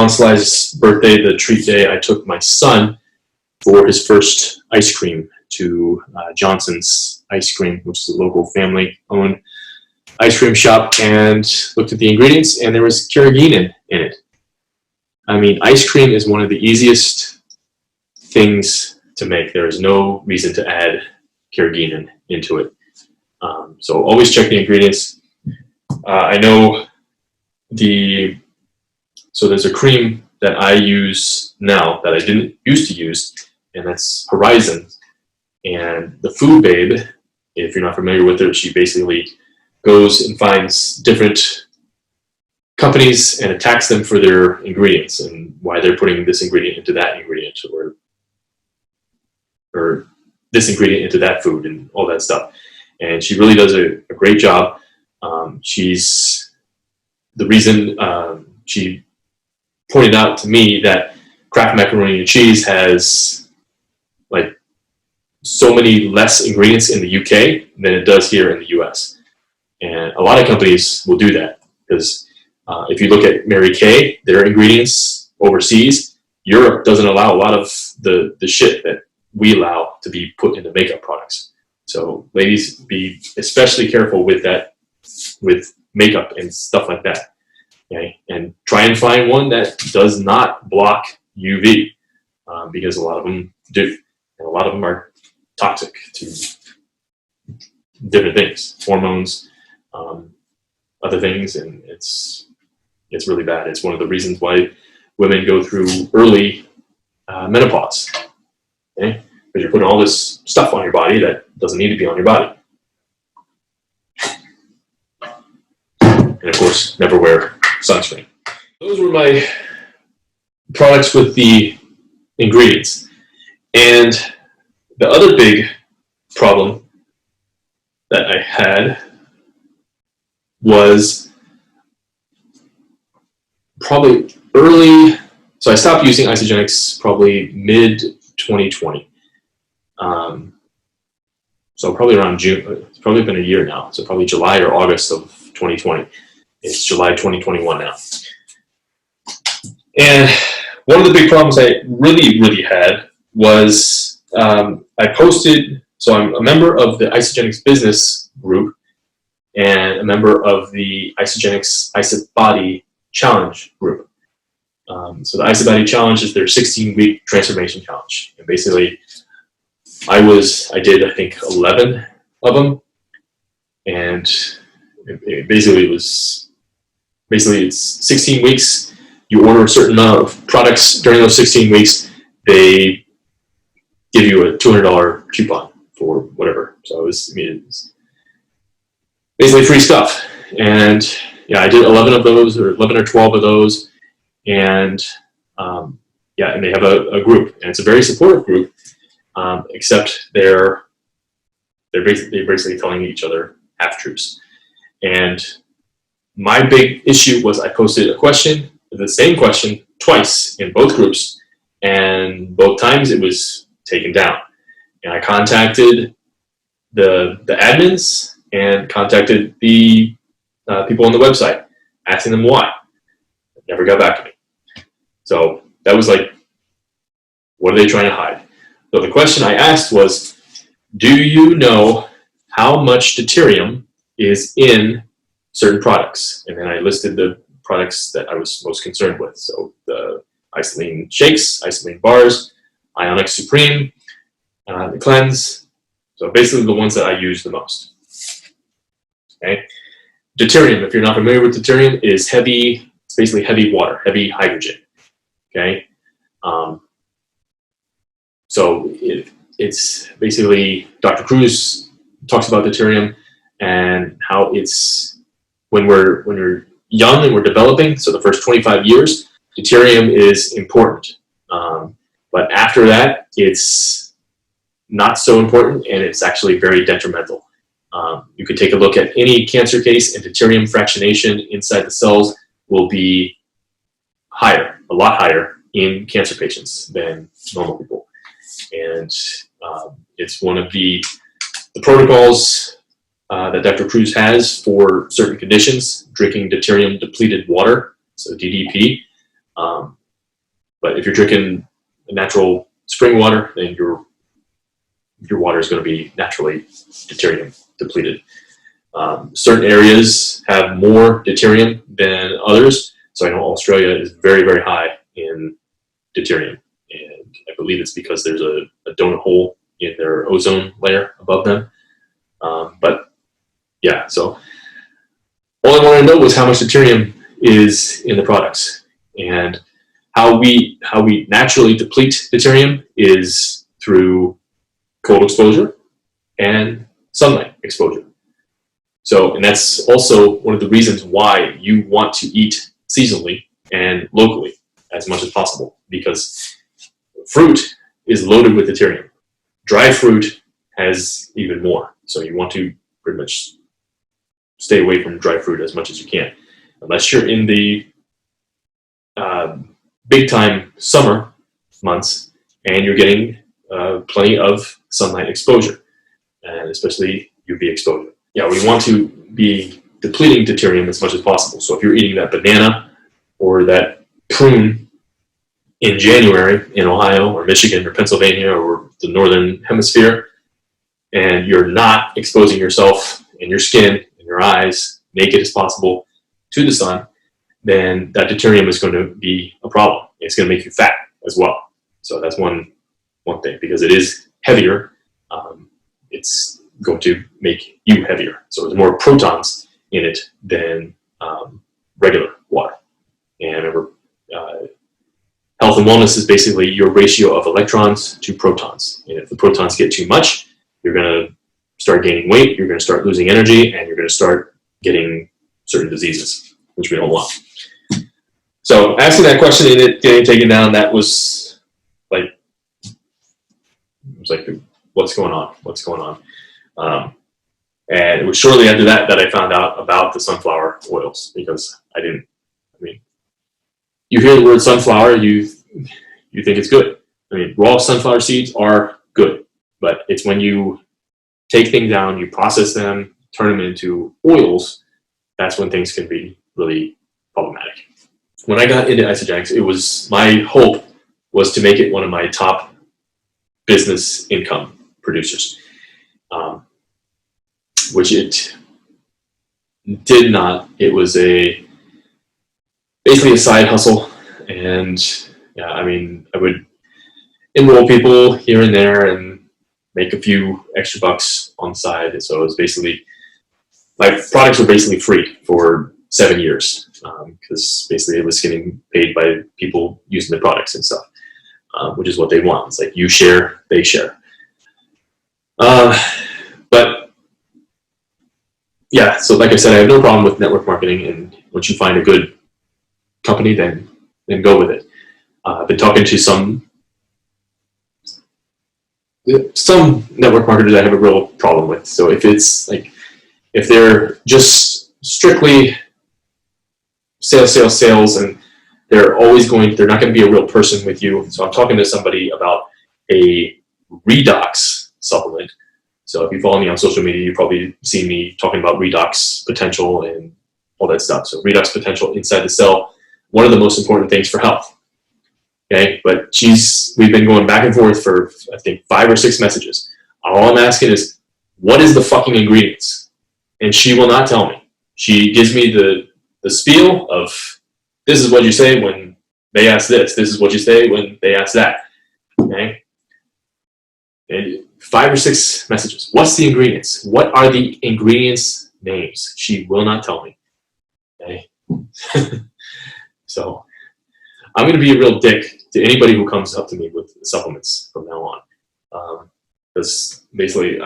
Sly's birthday, the treat day, I took my son for his first ice cream to Johnson's Ice Cream, which is a local family-owned ice cream shop, and looked at the ingredients, and there was carrageenan in it. I mean, ice cream is one of the easiest things to make. There is no reason to add carrageenan into it. So always check the ingredients. I know so there's a cream that I use now that I didn't used to use, and that's Horizon. And the Food Babe, if you're not familiar with her, she basically goes and finds different companies and attacks them for their ingredients and why they're putting this ingredient into that ingredient, or this ingredient into that food and all that stuff. And she really does a great job. She's the reason she pointed out to me that Kraft macaroni and cheese has like so many less ingredients in the UK than it does here in the US. And a lot of companies will do that because if you look at Mary Kay, their ingredients overseas, Europe doesn't allow a lot of the shit that we allow to be put into makeup products. So ladies, be especially careful with that, with makeup and stuff like that. Okay, and try and find one that does not block UV because a lot of them do, and a lot of them are toxic to different things, hormones, other things, and it's really bad. It's one of the reasons why women go through early menopause. Okay, because you're putting all this stuff on your body that doesn't need to be on your body. And of course, never wear sunscreen. Those were my products with the ingredients. And the other big problem that I had was probably early, so I stopped using Isagenix probably mid-2020. So probably around June, it's probably been a year now, so probably July or August of 2020. It's July 2021 now. And one of the big problems I really had was I posted, so I'm a member of the Isagenix business group and a member of the Isagenix IsaBody challenge group. So the IsaBody challenge is their 16-week transformation challenge. And basically, I did, I think, 11 of them. And it's 16 weeks. You order a certain amount of products during those 16 weeks. They give you a $200 coupon for whatever. So it's basically free stuff. And yeah, I did 11 of those, or 11 or 12 of those. And yeah, and they have a group, and it's a very supportive group, except they're basically telling each other half-truths. And my big issue was I posted a question, the same question, twice in both groups, and both times it was taken down. And I contacted the admins and contacted the people on the website, asking them why. They never got back to me. So that was like, what are they trying to hide? So the question I asked was, do you know how much deuterium is in certain products? And then I listed the products that I was most concerned with. So the isolene shakes, isolene bars, Ionic Supreme, the cleanse. So basically the ones that I use the most. Okay. Deuterium, if you're not familiar with deuterium, is heavy. It's basically heavy water, heavy hydrogen. Okay. So it's basically, Dr. Cruz talks about deuterium and how it's when we're young and we're developing. So the first 25 years, deuterium is important. But after that, it's not so important, and it's actually very detrimental. You could take a look at any cancer case, and deuterium fractionation inside the cells will be higher, a lot higher in cancer patients than normal people. And it's one of the protocols that Dr. Cruz has for certain conditions, drinking deuterium depleted water, so DDP. But if you're drinking natural spring water, then your water is going to be naturally deuterium depleted. Certain areas have more deuterium than others. So I know Australia is very, very high in deuterium. And I believe it's because there's a donut hole in their ozone layer above them. But yeah, so all I wanted to know was how much deuterium is in the products. And how we naturally deplete deuterium is through cold exposure and sunlight exposure. So, and that's also one of the reasons why you want to eat seasonally and locally as much as possible, because fruit is loaded with deuterium. Dry fruit has even more. So you want to pretty much stay away from dry fruit as much as you can, unless you're in the big time summer months and you're getting plenty of sunlight exposure, and especially UV exposure. Yeah, we want to be depleting deuterium as much as possible. So if you're eating that banana or that prune in January in Ohio or Michigan or Pennsylvania or the northern hemisphere, and you're not exposing yourself and your skin and your eyes naked as possible to the sun, then that deuterium is going to be a problem. It's going to make you fat as well. So that's one thing, because it is heavier. It's going to make you heavier. So there's more protons in it than regular water. And remember, health and wellness is basically your ratio of electrons to protons. And if the protons get too much, you're going to start gaining weight, you're going to start losing energy, and you're going to start getting certain diseases, which we don't want. So asking that question and it getting taken down, that was like, what's going on? What's going on? And it was shortly after that I found out about the sunflower oils, because you hear the word sunflower, you think it's good. I mean, raw sunflower seeds are good, but it's when you take things down, you process them, turn them into oils, that's when things can be really problematic. When I got into Isagenix, my hope was to make it one of my top business income producers, which it did not. It was basically a side hustle, and yeah, I mean, I would enroll people here and there and make a few extra bucks on the side. So it was basically, my products were basically free for 7 years, because basically it was getting paid by people using the products and stuff, which is what they want. It's like you share, they share. But yeah, so like I said, I have no problem with network marketing, and once you find a good company, then go with it. I've been talking to some network marketers I have a real problem with. So if they're just strictly sales, and they're not going to be a real person with you. So I'm talking to somebody about a redox supplement. So if you follow me on social media, you probably see me talking about redox potential and all that stuff. So redox potential inside the cell, one of the most important things for health. Okay, but we've been going back and forth for, I think, 5 or 6 messages. All I'm asking is, what is the fucking ingredients? And she will not tell me. She gives me the spiel of, this is what you say when they ask this. This is what you say when they ask that. Okay? And 5 or 6 messages. What's the ingredients? What are the ingredients names? She will not tell me. Okay? So I'm going to be a real dick to anybody who comes up to me with supplements from now on. Because basically,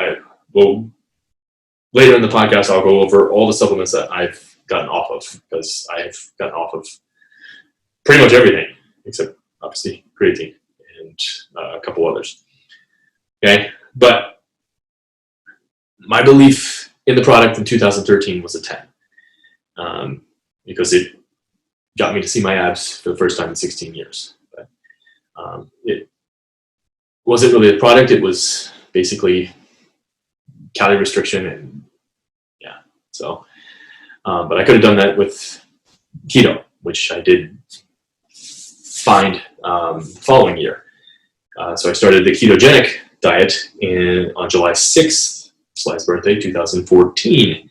later in the podcast, I'll go over all the supplements that I've gotten off of, because I've gotten off of pretty much everything, except obviously creatine and a couple others. Okay, but my belief in the product in 2013 was a 10, because it got me to see my abs for the first time in 16 years. But it wasn't really a product. It was basically calorie restriction, and yeah. So, but I could have done that with keto, which I did find following year. So I started the ketogenic diet on July 6th, Sly's birthday, 2014.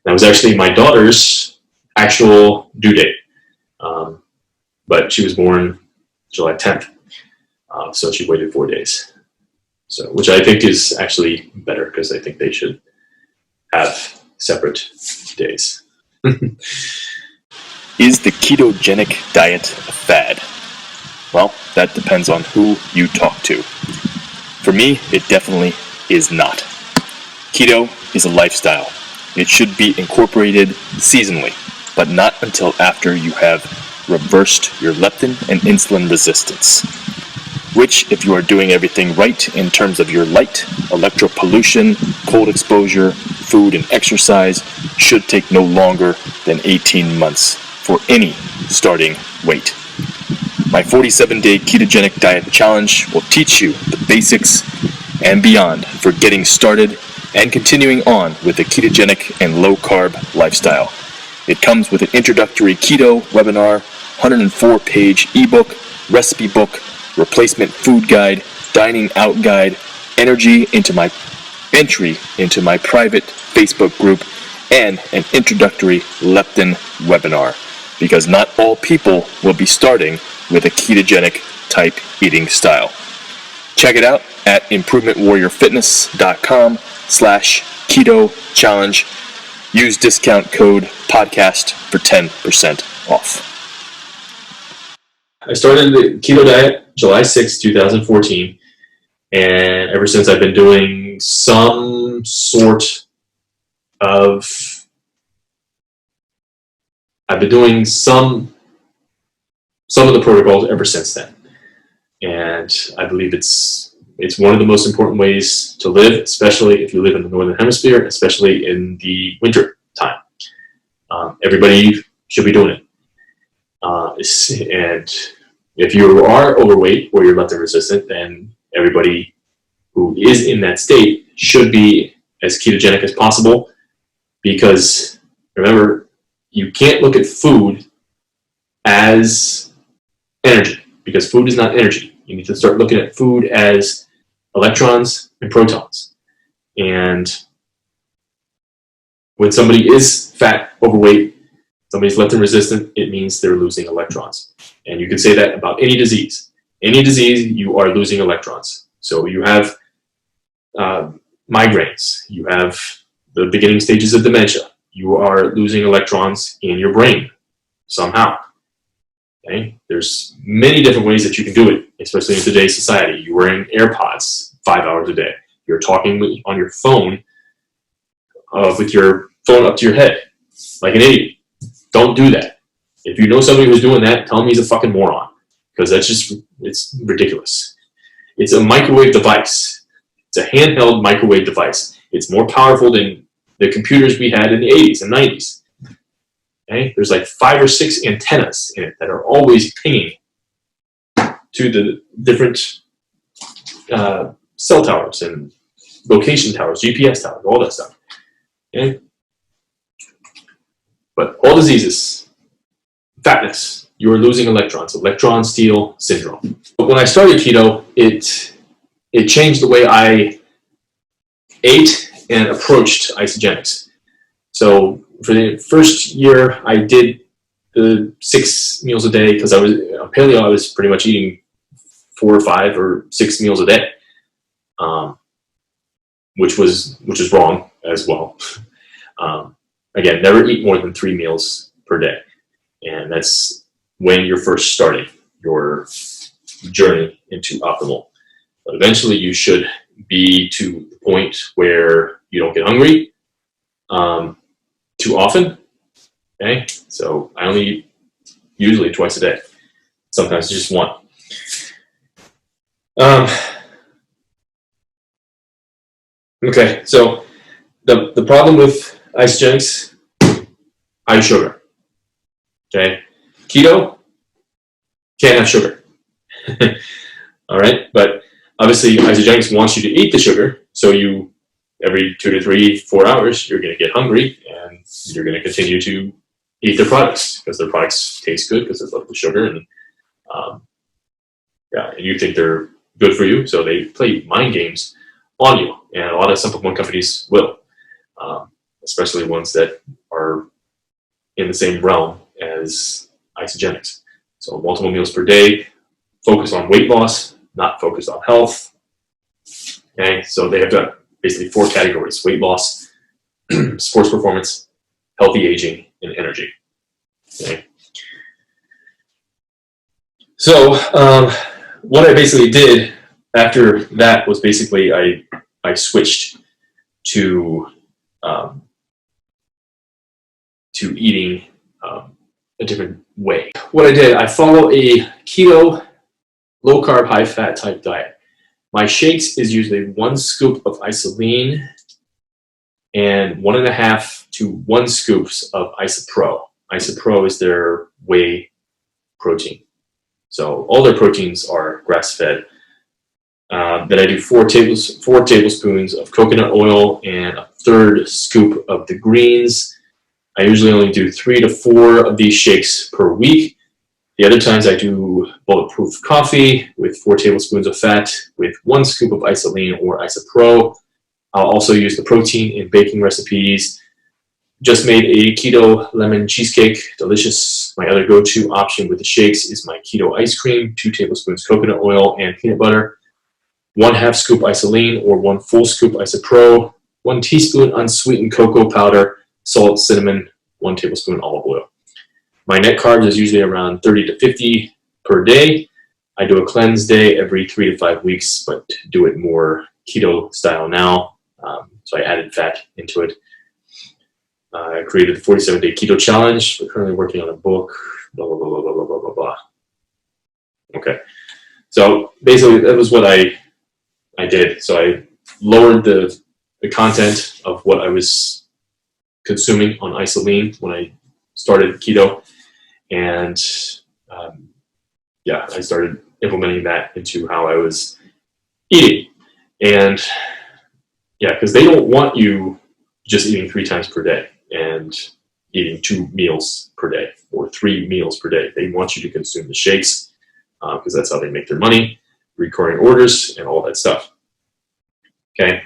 That was actually my daughter's actual due date. But she was born July 10th, so she waited 4 days. So, which I think is actually better, because I think they should have separate days. Is the ketogenic diet a fad? Well, that depends on who you talk to. For me, it definitely is not. Keto is a lifestyle. It should be incorporated seasonally, but not until after you have reversed your leptin and insulin resistance, which, if you are doing everything right in terms of your light, electropollution, cold exposure, food, and exercise, should take no longer than 18 months for any starting weight. My 47-day ketogenic diet challenge will teach you the basics and beyond for getting started and continuing on with a ketogenic and low-carb lifestyle. It comes with an introductory keto webinar, 104-page ebook, recipe book, replacement food guide, dining out guide, entry into my private Facebook group, and an introductory leptin webinar, because not all people will be starting with a ketogenic type eating style. Check it out at improvementwarriorfitness.com/keto challenge. Use discount code podcast for 10% off. I started the keto diet July 6, 2014, and ever since I've been doing some sort of, I've been doing some of the protocols ever since then. And I believe it's one of the most important ways to live, especially if you live in the Northern Hemisphere, especially in the winter time. Everybody should be doing it. And if you are overweight or you're leptin resistant, then everybody who is in that state should be as ketogenic as possible, because remember, you can't look at food as energy, because food is not energy. You need to start looking at food as electrons and protons. And when somebody is fat, overweight, somebody's leptin resistant, it means they're losing electrons. And you can say that about any disease. Any disease, you are losing electrons. So you have migraines, you have the beginning stages of dementia, you are losing electrons in your brain somehow. Okay? There's many different ways that you can do it, especially in today's society. You're wearing AirPods 5 hours a day. You're talking on your phone with your phone up to your head like an idiot. Don't do that. If you know somebody who's doing that, tell him he's a fucking moron, because it's ridiculous. It's a microwave device. It's a handheld microwave device. It's more powerful than the computers we had in the 80s and 90s. Okay? There's like 5 or 6 antennas in it that are always pinging to the different cell towers and location towers, GPS towers, all that stuff. Okay? But all diseases, fatness, you are losing electrons, electron steal syndrome. But when I started keto, it changed the way I ate and approached Isagenix. So for the first year, I did the 6 meals a day, because I was paleo. I was pretty much eating 4 or 5 or 6 meals a day, which was wrong as well. Again, never eat more than 3 meals per day, and that's when you're first starting your journey into optimal. But eventually, you should be to the point where you don't get hungry too often. Okay, so I only eat usually twice a day. Sometimes just one. Okay, so the problem with Isagenix, high sugar. Okay, keto can't have sugar. All right, but obviously Isagenix wants you to eat the sugar, so you every 2 to 3, 4 hours you're going to get hungry, and you're going to continue to eat their products because their products taste good because there's lots of sugar, and and you think they're good for you, so they play mind games on you, and a lot of supplement companies will. Especially ones that are in the same realm as Isagenix. So multiple meals per day, focus on weight loss, not focused on health. Okay, so they have got basically 4 categories: weight loss, sports performance, healthy aging, and energy. Okay. So what I basically did after that was basically I switched to eating a different way. What I did, I follow a keto, low carb, high fat type diet. My shakes is usually 1 scoop of isolene and 1.5 to 1 scoops of isopro. Isopro is their whey protein. So all their proteins are grass-fed. Then I do 4 tablespoons of coconut oil and 1/3 scoop of the greens. I usually only do 3 to 4 of these shakes per week. The other times I do bulletproof coffee with 4 tablespoons of fat with 1 scoop of isolene or isopro. I'll also use the protein in baking recipes. Just made a keto lemon cheesecake, delicious. My other go-to option with the shakes is my keto ice cream, 2 tablespoons coconut oil and peanut butter, 1/2 scoop isolene or 1 full scoop isopro, 1 teaspoon unsweetened cocoa powder, salt, cinnamon, 1 tablespoon olive oil. My net carbs is usually around 30 to 50 per day. I do a cleanse day every 3 to 5 weeks, but do it more keto style now. So I added fat into it. I created the 47-day keto challenge. We're currently working on a book, blah, blah, blah, blah, blah, blah, blah, blah. Okay. So basically that was what I did. So I lowered the content of what I was consuming on isolene when I started keto, and I started implementing that into how I was eating. And because they don't want you just eating 3 times per day and eating 2 meals per day or 3 meals per day. They want you to consume the shakes because that's how they make their money, recurring orders, and all that stuff. Okay.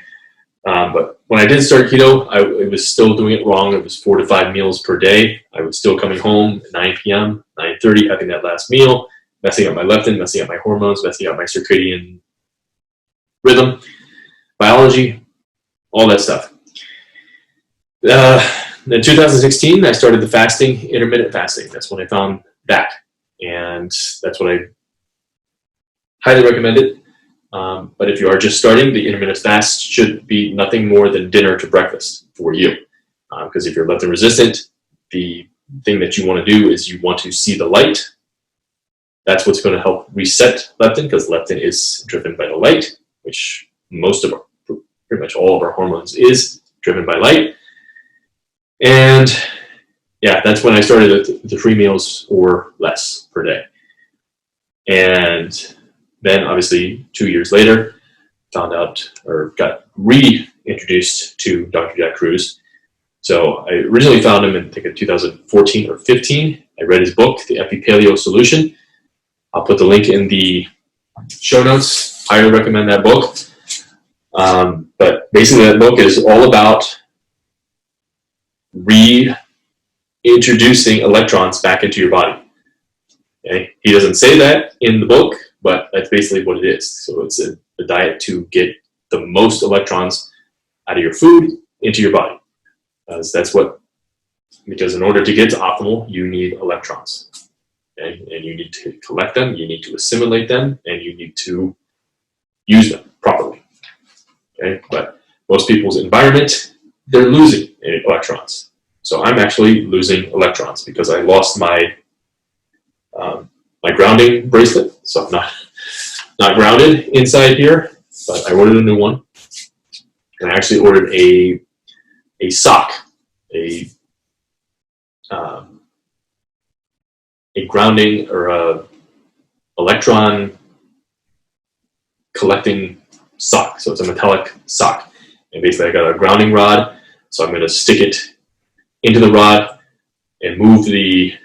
But when I did start keto, I was still doing it wrong. It was 4 to 5 meals per day. I was still coming home at 9 p.m., 9:30, having that last meal, messing up my leptin, messing up my hormones, messing up my circadian rhythm, biology, all that stuff. In 2016, I started the fasting, intermittent fasting. That's when I found that. And that's what I highly recommend it. But if you are just starting, the intermittent fast should be nothing more than dinner to breakfast for you. Because if you're leptin resistant, the thing that you want to do is you want to see the light. That's what's going to help reset leptin, because leptin is driven by the light, which pretty much all of our hormones is driven by light. And yeah, that's when I started the 3 meals or less per day. And then obviously 2 years later, found out or got reintroduced to Dr. Jack Kruse. So I originally found him in, I think, in 2014 or 15. I read his book, The Epi-Paleo Solution. I'll put the link in the show notes. Highly recommend that book. But basically that book is all about reintroducing electrons back into your body. Okay? He doesn't say that in the book, but that's basically what it is. So it's a diet to get the most electrons out of your food into your body. Because in order to get to optimal, you need electrons. Okay? And you need to collect them, you need to assimilate them, and you need to use them properly. Okay? But most people's environment, they're losing electrons. So I'm actually losing electrons because I lost my my grounding bracelet. So I'm not grounded inside here, but I ordered a new one. And I actually ordered a sock, a grounding or a electron collecting sock. So it's a metallic sock. And basically I got a grounding rod, so I'm going to stick it into the rod and move the,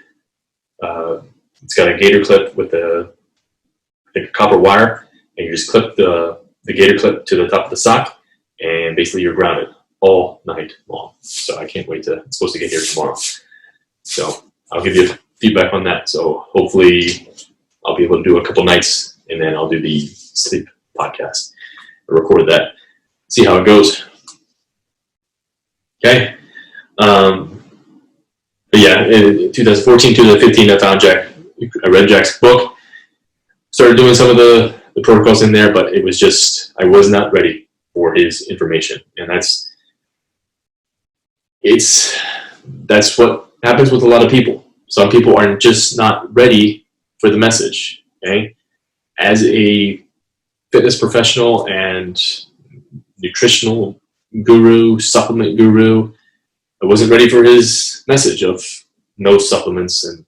it's got a gator clip with I think a copper wire, and you just clip the gator clip to the top of the sock, and basically you're grounded all night long. So I can't wait it's supposed to get here tomorrow. So I'll give you feedback on that. So hopefully I'll be able to do a couple nights, and then I'll do the sleep podcast. I recorded that. See how it goes. Okay. But yeah, in 2014, 2015, I read Jack's book, started doing some of the protocols in there, but it was just, I was not ready for his information. And that's what happens with a lot of people. Some people are just not ready for the message. Okay. As a fitness professional and nutritional guru, supplement guru, I wasn't ready for his message of no supplements. And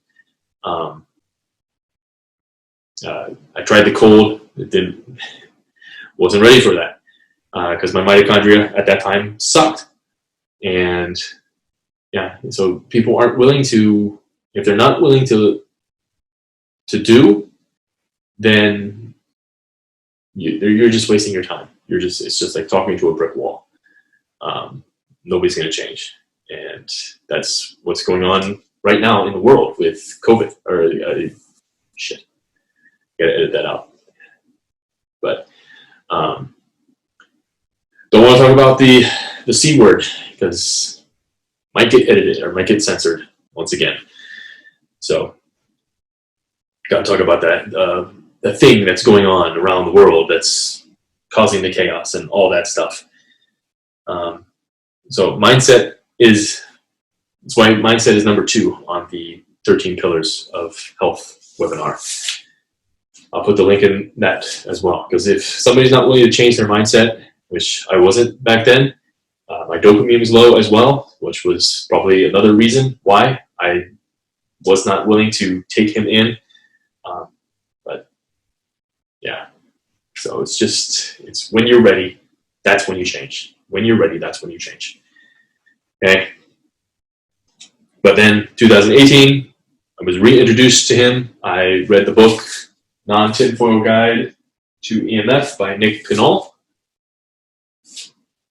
I tried the cold. Wasn't ready for that because my mitochondria at that time sucked. And yeah, so people aren't willing to, if they're not willing to do, then you're just wasting your time. It's just like talking to a brick wall. Nobody's going to change. And that's what's going on right now in the world with COVID. Shit. Gotta edit that out. But don't want to talk about the C word because might get edited or might get censored once again. So gotta talk about that. The thing that's going on around the world that's causing the chaos and all that stuff. So mindset that's why mindset is number 2 on the 13 pillars of health webinar. I'll put the link in that as well, because if somebody's not willing to change their mindset, which I wasn't back then, my dopamine was low as well, which was probably another reason why I was not willing to take him in. But yeah, so it's when you're ready, that's when you change. When you're ready, that's when you change. Okay. But then 2018, I was reintroduced to him. I read the book, Non-Tinfoil Guide to EMF by Nick Pinnell.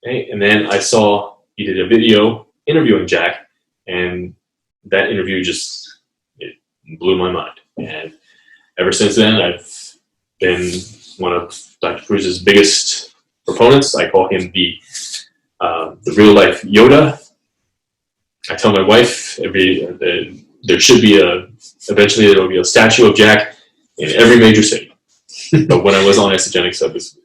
Okay? And then I saw he did a video interviewing Jack, and that interview just it blew my mind. And ever since then, I've been one of Dr. Cruz's biggest proponents. I call him the real life Yoda. I tell my wife there should be eventually there will be a statue of Jack in every major city. But when I was on Isagenix, I was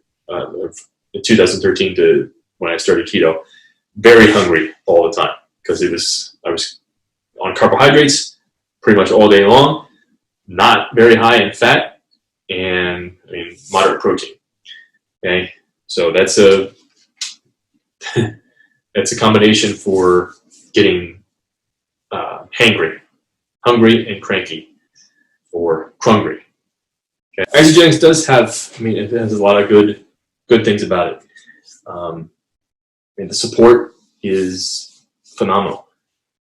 in 2013 to when I started keto, very hungry all the time because I was on carbohydrates pretty much all day long, not very high in fat, and moderate protein. Okay, so that's a combination for getting hungry and cranky, or crungry. Okay. Isagenix does have, it has a lot of good things about it. The support is phenomenal.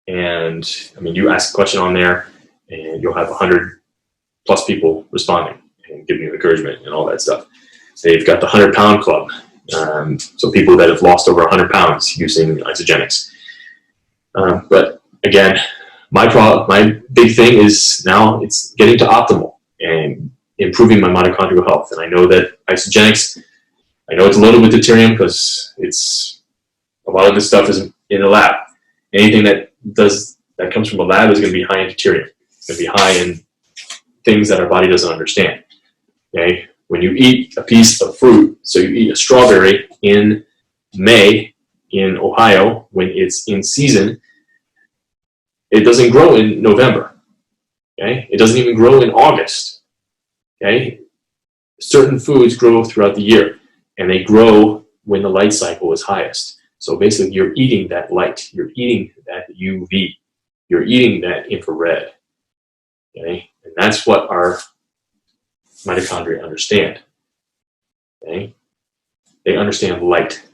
And you ask a question on there, and you'll have 100 plus people responding and giving you encouragement and all that stuff. They've got the 100-pound club. So people that have lost over 100 pounds using Isagenix. But again, my big thing is now it's getting to optimal and improving my mitochondrial health. And I know that Isagenix, I know it's loaded with deuterium because a lot of this stuff is in the lab. Anything that comes from a lab is going to be high in deuterium. It's going to be high in things that our body doesn't understand. Okay? When you eat a piece of fruit, so you eat a strawberry in May in Ohio when it's in season, it doesn't grow in November. Okay? It doesn't even grow in August. Okay? Certain foods grow throughout the year, and they grow when the light cycle is highest. So basically, you're eating that light. You're eating that UV. You're eating that infrared. Okay? And that's what our mitochondria understand. Okay? They understand light.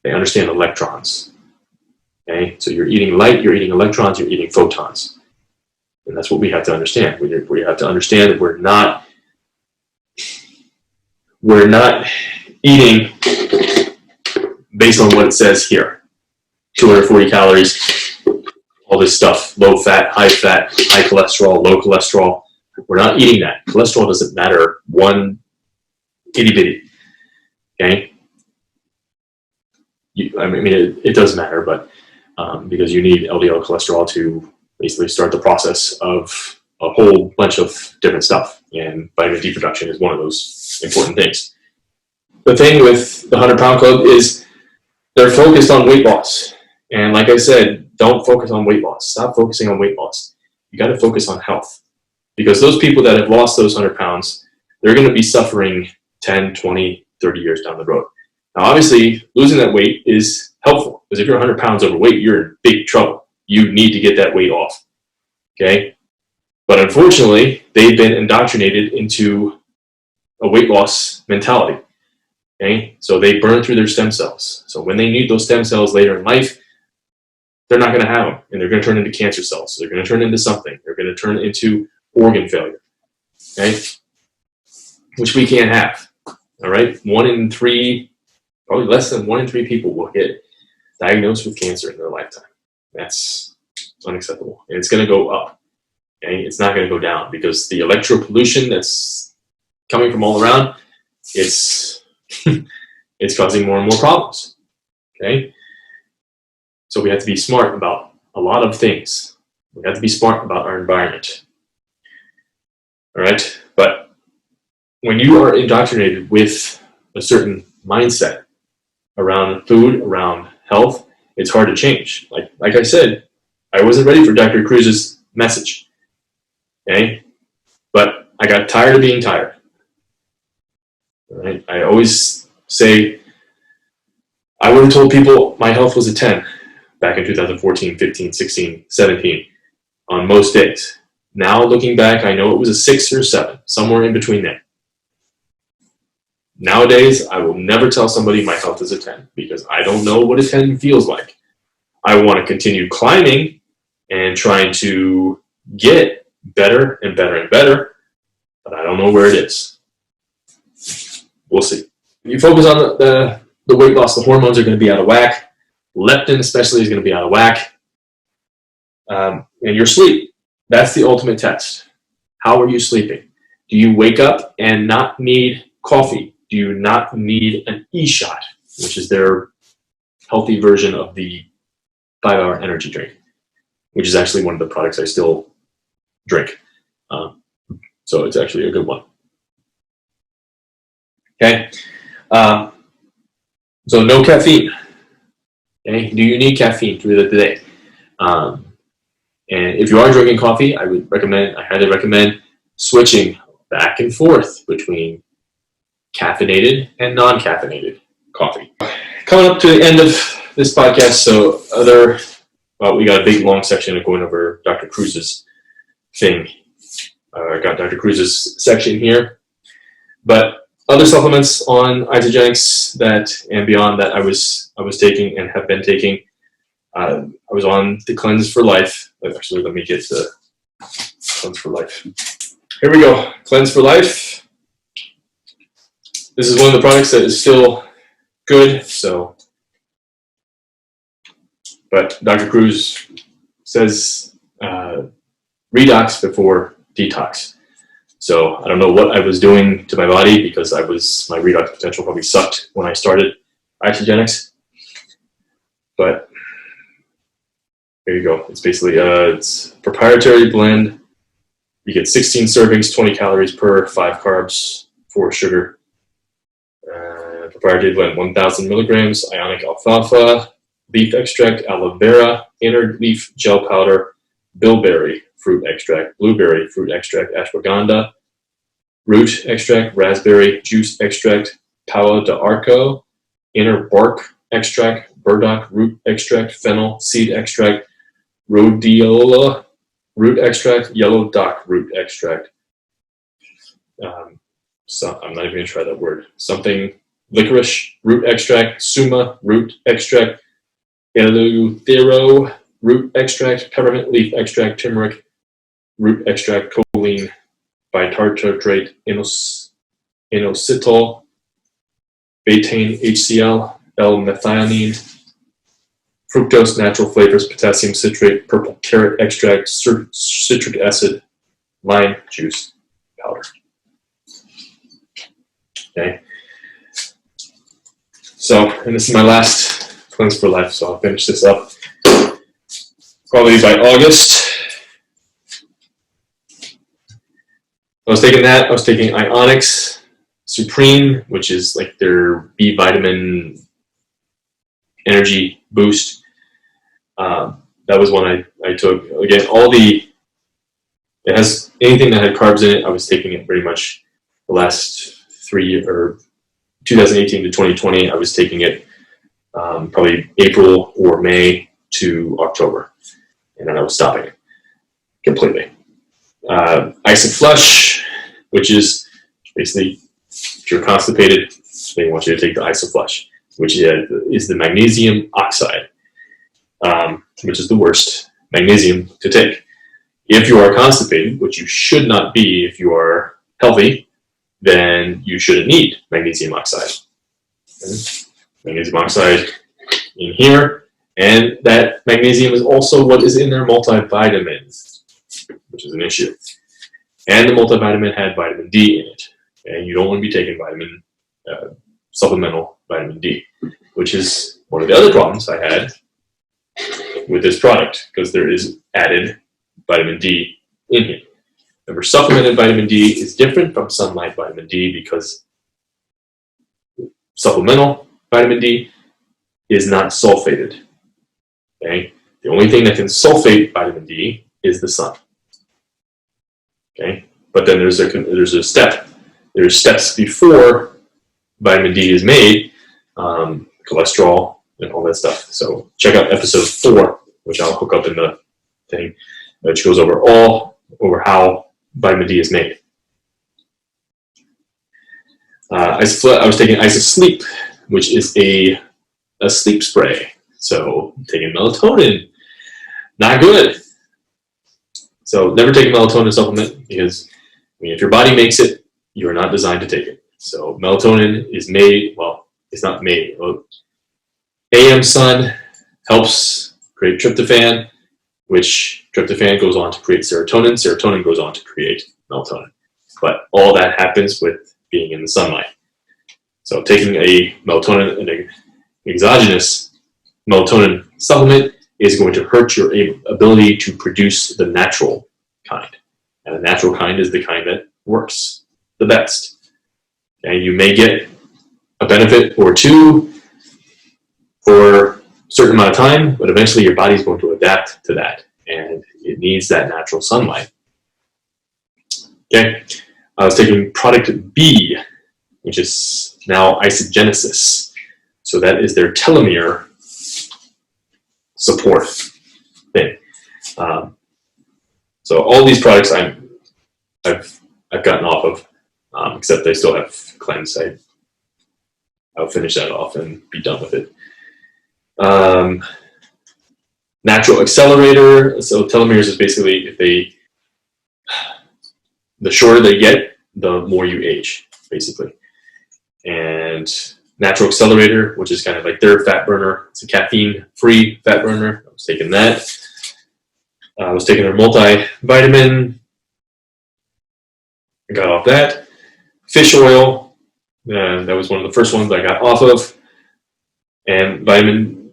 They understand electrons. Okay? So you're eating light, you're eating electrons, you're eating photons. And that's what we have to understand. We have to understand that we're not eating based on what it says here. 240 calories, all this stuff, low fat, high cholesterol, low cholesterol. We're not eating that. Cholesterol doesn't matter one itty bitty. Okay? It does matter, but because you need LDL cholesterol to basically start the process of a whole bunch of different stuff. And vitamin D production is one of those important things. The thing with the 100-pound club is they're focused on weight loss. And like I said, don't focus on weight loss. Stop focusing on weight loss. You got to focus on health. Because those people that have lost those 100 pounds, they're going to be suffering 10, 20, 30 years down the road. Now, obviously, losing that weight is helpful. Because if you're 100 pounds overweight, you're in big trouble. You need to get that weight off. Okay? But unfortunately, they've been indoctrinated into a weight loss mentality. Okay? So they burn through their stem cells. So when they need those stem cells later in life, they're not going to have them. And they're going to turn into cancer cells. So they're going to turn into something. They're going to turn into organ failure. Okay? Which we can't have. All right? 1 in 3, probably less than 1 in 3 people will get diagnosed with cancer in their lifetime. That's unacceptable. And it's going to go up. Okay? It's not going to go down because the electro pollution that's coming from all around, it's causing more and more problems. Okay? So we have to be smart about a lot of things. We have to be smart about our environment. All right? But when you are indoctrinated with a certain mindset around food, around health, it's hard to change. Like I said, I wasn't ready for Dr. Cruz's message. Okay? But I got tired of being tired. All right? I always say, I would have told people my health was a 10 back in 2014, 15, 16, 17 on most days. Now looking back, I know it was a 6 or 7, somewhere in between there. Nowadays, I will never tell somebody my health is a 10 because I don't know what a 10 feels like. I want to continue climbing and trying to get better and better and better, but I don't know where it is. We'll see. You focus on the the weight loss, the hormones are going to be out of whack. Leptin especially is going to be out of whack. And your sleep, that's the ultimate test. How are you sleeping? Do you wake up and not need coffee? Do you not need an E-shot, which is their healthy version of the 5-hour energy drink, which is actually one of the products I still drink. So it's actually a good one. Okay. So no caffeine. Okay. Do you need caffeine through the day? And if you are drinking coffee, I highly recommend switching back and forth between caffeinated and non-caffeinated coffee. Coming up to the end of this podcast, so we got a big long section of going over Dr. Cruz's thing. I got Dr. Cruz's section here, but other supplements on Isagenix and beyond that I was taking and have been taking. I was on the Cleanse for Life. Actually, let me get the Cleanse for Life. Here we go. Cleanse for Life. This is one of the products that is still good. But Dr. Cruz says redox before detox. So I don't know what I was doing to my body because my redox potential probably sucked when I started Isagenix. But there you go. It's basically it's a proprietary blend. You get 16 servings, 20 calories per, 5 carbs, 4 sugar. Proprietary blend, 1,000 milligrams, ionic alfalfa, leaf extract, aloe vera, inner leaf gel powder, bilberry fruit extract, blueberry fruit extract, ashwagandha, root extract, raspberry juice extract, palo de arco, inner bark extract, burdock root extract, fennel seed extract, rhodiola root extract, yellow dock root extract. So I'm not even going to try that word. Something licorice root extract, suma root extract, eleuthero root extract, peppermint leaf extract, turmeric root extract, choline, bitartrate, inositol, betaine, HCl, L-methionine, fructose, natural flavors, potassium citrate, purple carrot extract, citric acid, lime juice powder. Okay. So, and this is my last Cleanse for Life, so I'll finish this up probably by August. I was taking that. I was taking Ionix Supreme, which is like their B vitamin energy boost. That was one I took. Again, it has anything that had carbs in it. I was taking it pretty much the last 2018 to 2020. I was taking it probably April or May to October, and then I was stopping it completely. Isoflush, which is basically if you're constipated, they want you to take the Isoflush, which is the magnesium oxide, which is the worst magnesium to take. If you are constipated, which you should not be if you are healthy, then you shouldn't need magnesium oxide. Okay? Magnesium oxide in here, and that magnesium is also what is in their multivitamins, which is an issue. And the multivitamin had vitamin D in it. And you don't want to be taking supplemental vitamin D, which is one of the other problems I had with this product, because there is added vitamin D in here. Remember, supplemented vitamin D is different from sunlight vitamin D because supplemental vitamin D is not sulfated. Okay? The only thing that can sulfate vitamin D is the sun. Okay? But then there's a step. There's steps before vitamin D is made, cholesterol and all that stuff. So check out episode 4, which I'll hook up in the thing, which goes over how vitamin D is made. I was taking IsoSleep, which is a sleep spray. So taking melatonin, not good. So never take a melatonin supplement because if your body makes it, you're not designed to take it. So melatonin is made, is not made. Well, AM sun helps create tryptophan, which tryptophan goes on to create serotonin. Serotonin goes on to create melatonin. But all that happens with being in the sunlight. So taking a melatonin and an exogenous melatonin supplement is going to hurt your ability to produce the natural kind. And the natural kind is the kind that works the best. And you may get a benefit or two for a certain amount of time, but eventually your body's going to adapt to that, and it needs that natural sunlight. Okay, I was taking product B, which is now Isagenix. So that is their telomere support thing. So all these products I've gotten off of, except I still have cleanse. I'll finish that off and be done with it. Natural accelerator. So telomeres is basically the shorter they get, the more you age, basically. And natural accelerator, which is kind of like their fat burner. It's a caffeine-free fat burner. I was taking that. I was taking their multivitamin. I got off that. Fish oil. That was one of the first ones I got off of. And vitamin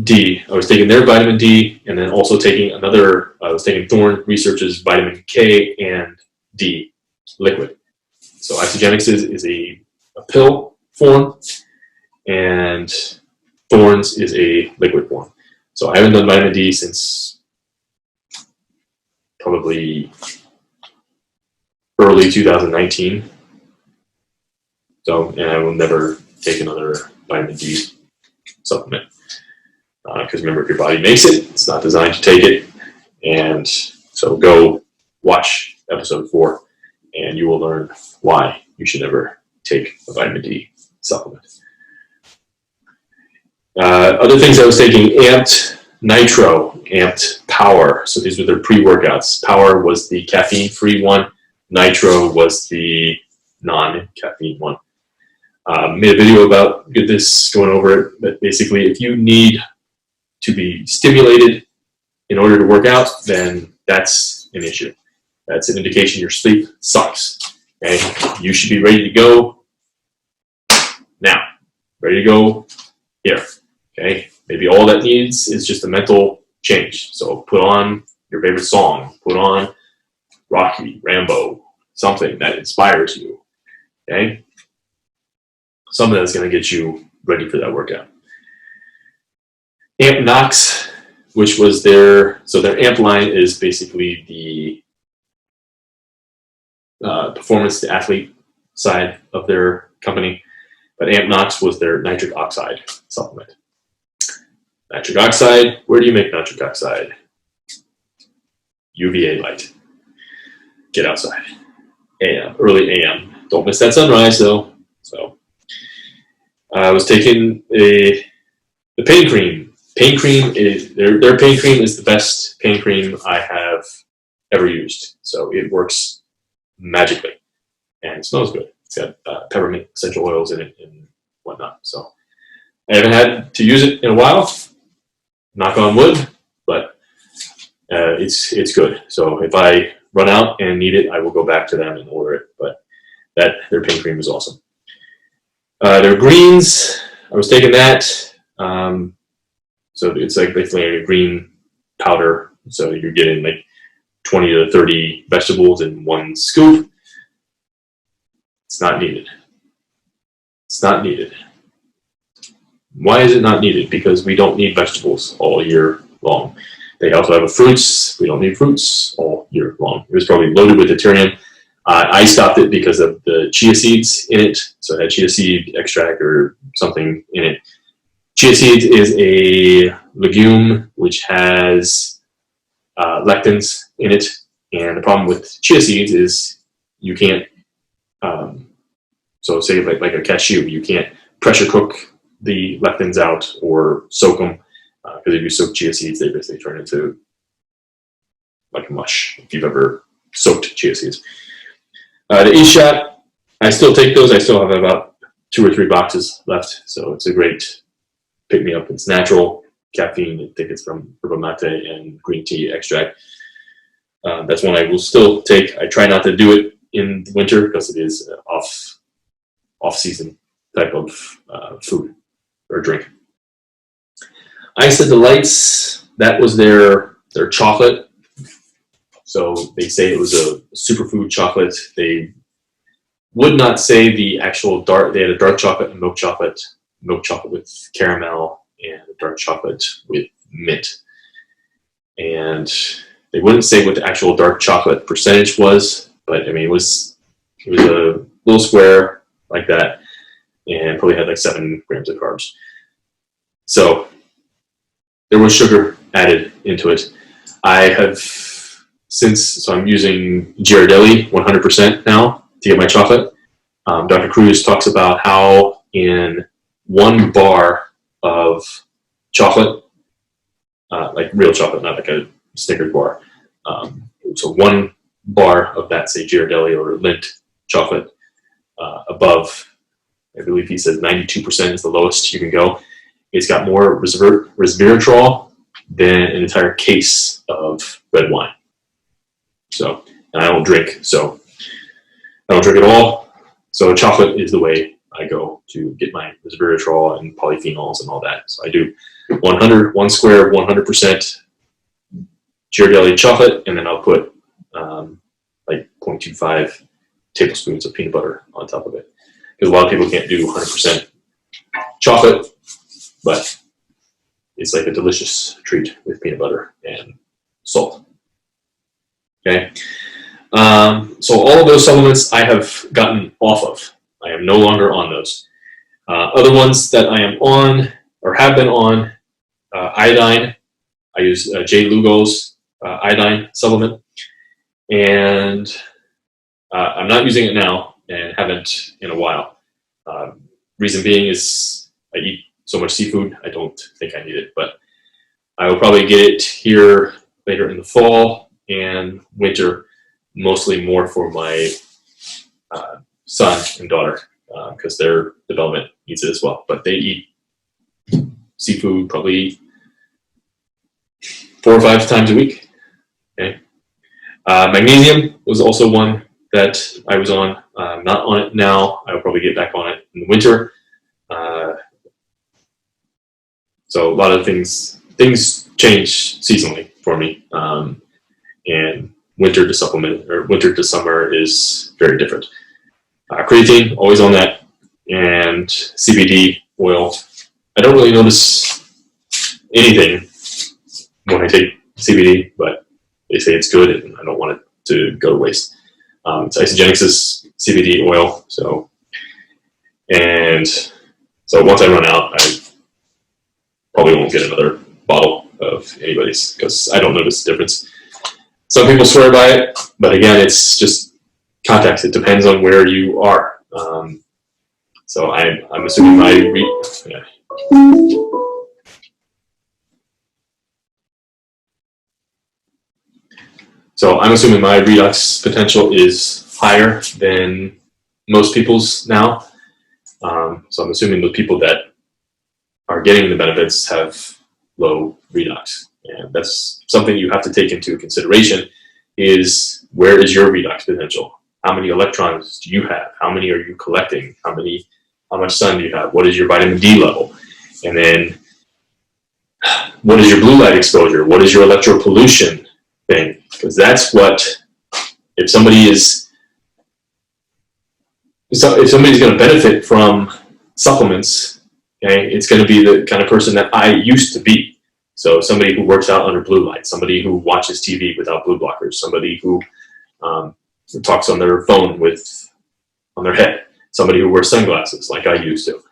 D. I was taking their vitamin D, and then also taking I was taking Thorne Research's vitamin K and D liquid. So Isagenix is a pill form, and Thorne's is a liquid form. So I haven't done vitamin D since probably early 2019. So, and I will never take another vitamin D supplement. Because remember, if your body makes it, it's not designed to take it. And so go watch episode 4, and you will learn why you should never take a vitamin D supplement. Other things I was taking: Amped Nitro, Amped Power. So these were their pre-workouts. Power was the caffeine-free one. Nitro was the non-caffeine one. Made a video about this, going over it. But basically, if you need to be stimulated in order to work out, then that's an issue. That's an indication your sleep sucks. Okay? You should be ready to go now. Ready to go here. Okay? Maybe all that needs is just a mental change. So put on your favorite song. Put on Rocky, Rambo, something that inspires you. Okay? Something that's going to get you ready for that workout. Amp Knox, which was their amp line is basically the performance to athlete side of their company, but Amp Knox was their nitric oxide supplement. Nitric oxide, where do you make nitric oxide? UVA light. Get outside. AM, early AM. Don't miss that sunrise though. So I was taking the pain cream. Pain cream is their pain cream is the best pain cream I have ever used. So it works magically, and it smells good. It's got peppermint essential oils in it and whatnot. So I haven't had to use it in a while. Knock on wood, but it's good. So if I run out and need it, I will go back to them and order it. But their pain cream is awesome. Their greens, I was taking that. So it's like basically a green powder. So you're getting like 20 to 30 vegetables in one scoop. It's not needed. It's not needed. Why is it not needed? Because we don't need vegetables all year long. They also have fruits. We don't need fruits all year long. It was probably loaded with deuterium. I stopped it because of the chia seeds in it. So it had chia seed extract or something in it. Chia seeds is a legume which has lectins in it. And the problem with chia seeds is you can't, so say like a cashew, you can't pressure cook the lectins out or soak them. Because if you soak chia seeds, they basically turn into like a mush, if you've ever soaked chia seeds. The E-Shot, I still take those. I still have about 2 or 3 boxes left, so it's a great pick-me-up. It's natural caffeine. I think it's from yerba mate and green tea extract. That's one I will still take. I try not to do it in the winter because it is off-season type of food or drink. Isa Delights, that was their chocolate. So they say it was a superfood chocolate. They would not say the actual dark. They had a dark chocolate and milk chocolate with caramel, and a dark chocolate with mint. And they wouldn't say what the actual dark chocolate percentage was, but I mean it was a little square like that, and probably had like 7 grams of carbs. So there was sugar added into it. I have so I'm using Ghirardelli 100% now to get my chocolate. Dr. Cruz talks about how in 1 bar of chocolate, like real chocolate, not like a Snickers bar. So 1 bar of that, say Ghirardelli or Lindt chocolate, above, I believe he says 92% is the lowest you can go. It's got more resveratrol than an entire case of red wine. So, and I don't drink, so I don't drink at all. So chocolate is the way I go to get my resveratrol and polyphenols and all that. So I do 1 square of 100% Ghirardelli chocolate, and then I'll put like 0.25 tablespoons of peanut butter on top of it. Because a lot of people can't do 100% chocolate, but it's like a delicious treat with peanut butter and salt. Okay, so all of those supplements I have gotten off of. I am no longer on those. Other ones that I am on or have been on, iodine. I use J. Lugo's iodine supplement, and I'm not using it now and haven't in a while. Reason being is I eat so much seafood, I don't think I need it, but I will probably get it here later in the fall and winter, mostly more for my son and daughter, because their development needs it as well. But they eat seafood probably 4 or 5 times a week. Okay. Magnesium was also one that I was on. I'm not on it now. I will probably get back on it in the winter. So a lot of things change seasonally for me, and winter to supplement or winter to summer is very different. Creatine, always on that, and CBD oil. I don't really notice anything when I take CBD, but they say it's good, and I don't want it to go to waste. It's Isagenix's CBD oil, so once I run out, I probably won't get another bottle of anybody's because I don't notice the difference. Some people swear by it, but again, it's just context. It depends on where you are. So I'm assuming my redox potential is higher than most people's now. So I'm assuming the people that are getting the benefits have low redox. And that's something you have to take into consideration is where is your redox potential? How many electrons do you have? How many are you collecting? How much sun do you have? What is your vitamin D level? And then what is your blue light exposure? What is your electropollution thing? Because that's what, if somebody's going to benefit from supplements, okay, it's going to be the kind of person that I used to be. So somebody who works out under blue light, somebody who watches TV without blue blockers, somebody who talks on their phone on their head, somebody who wears sunglasses like I used to.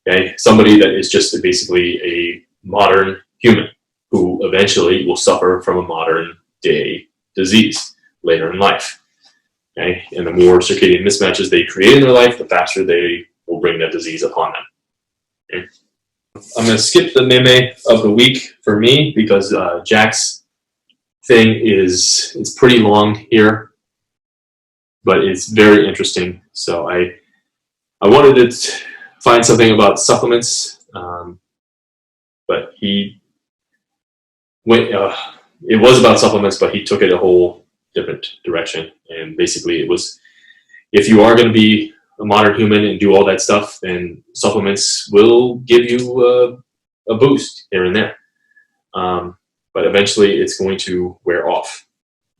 Okay, somebody that is just basically a modern human who eventually will suffer from a modern day disease later in life. Okay, and the more circadian mismatches they create in their life, the faster they will bring that disease upon them. Okay. I'm going to skip the meme of the week for me because Jack's thing it's pretty long here, but it's very interesting. So I wanted it find something about supplements, but he went. It was about supplements, but he took it a whole different direction. And basically, it was, if you are going to be a modern human and do all that stuff, then supplements will give you a boost here and there. But eventually, it's going to wear off.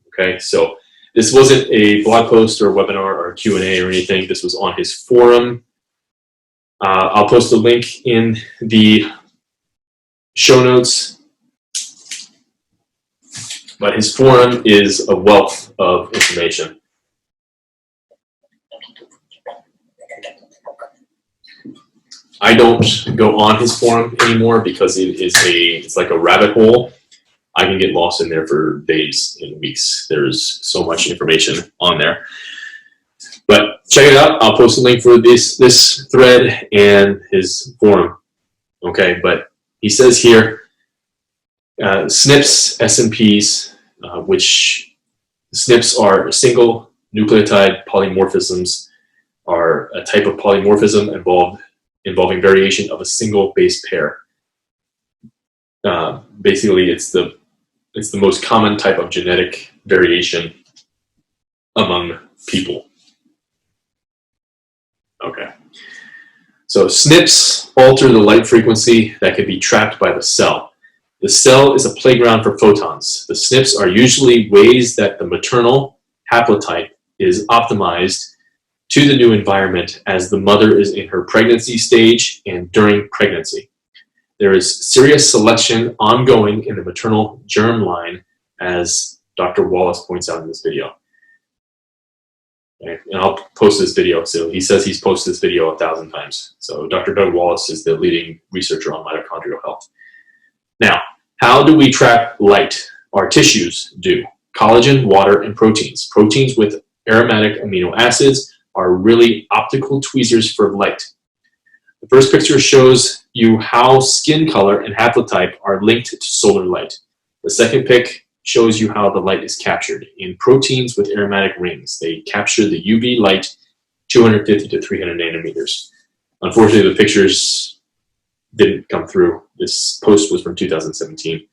Okay, so this wasn't a blog post or a webinar or a Q&A or anything. This was on his forum. I'll post a link in the show notes. But his forum is a wealth of information. I don't go on his forum anymore because it's like a rabbit hole. I can get lost in there for days and weeks. There's so much information on there. But check it out. I'll post a link for this thread and his forum. Okay, but he says here, SNPs, SNPs, which SNPs are single nucleotide polymorphisms, are a type of polymorphism involving variation of a single base pair. Basically, it's the most common type of genetic variation among people. Okay. So SNPs alter the light frequency that can be trapped by the cell. The cell is a playground for photons. The SNPs are usually ways that the maternal haplotype is optimized to the new environment as the mother is in her pregnancy stage and during pregnancy. There is serious selection ongoing in the maternal germline, as Dr. Wallace points out in this video. Okay, and I'll post this video. So he says he's posted this video 1,000 times. So Dr. Doug Wallace is the leading researcher on mitochondrial health. Now, how do we trap light? Our tissues do. Collagen, water, and proteins. Proteins with aromatic amino acids are really optical tweezers for light. The first picture shows you how skin color and haplotype are linked to solar light. The second pic shows you how the light is captured. In proteins with aromatic rings, they capture the UV light 250 to 300 nanometers. Unfortunately, the pictures didn't come through. This post was from 2017.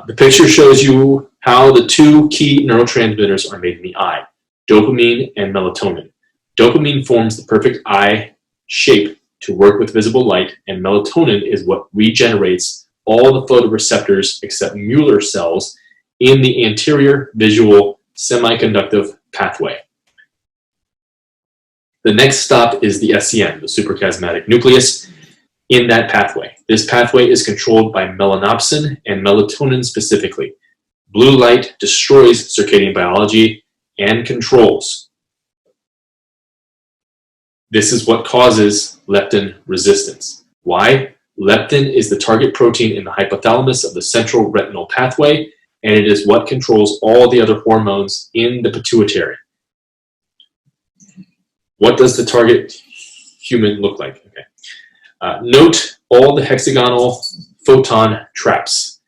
The picture shows you how the two key neurotransmitters are made in the eye, dopamine and melatonin. Dopamine forms the perfect eye shape to work with visible light, and melatonin is what regenerates all the photoreceptors except Mueller cells in the anterior visual semiconductive pathway. The next stop is the SCN, the suprachiasmatic nucleus, in that pathway. This pathway is controlled by melanopsin and melatonin specifically. Blue light destroys circadian biology and controls. This is what causes leptin resistance. Why? Leptin is the target protein in the hypothalamus of the central retinal pathway, and it is what controls all the other hormones in the pituitary. What does the target human look like? Okay. Note all the hexagonal photon traps.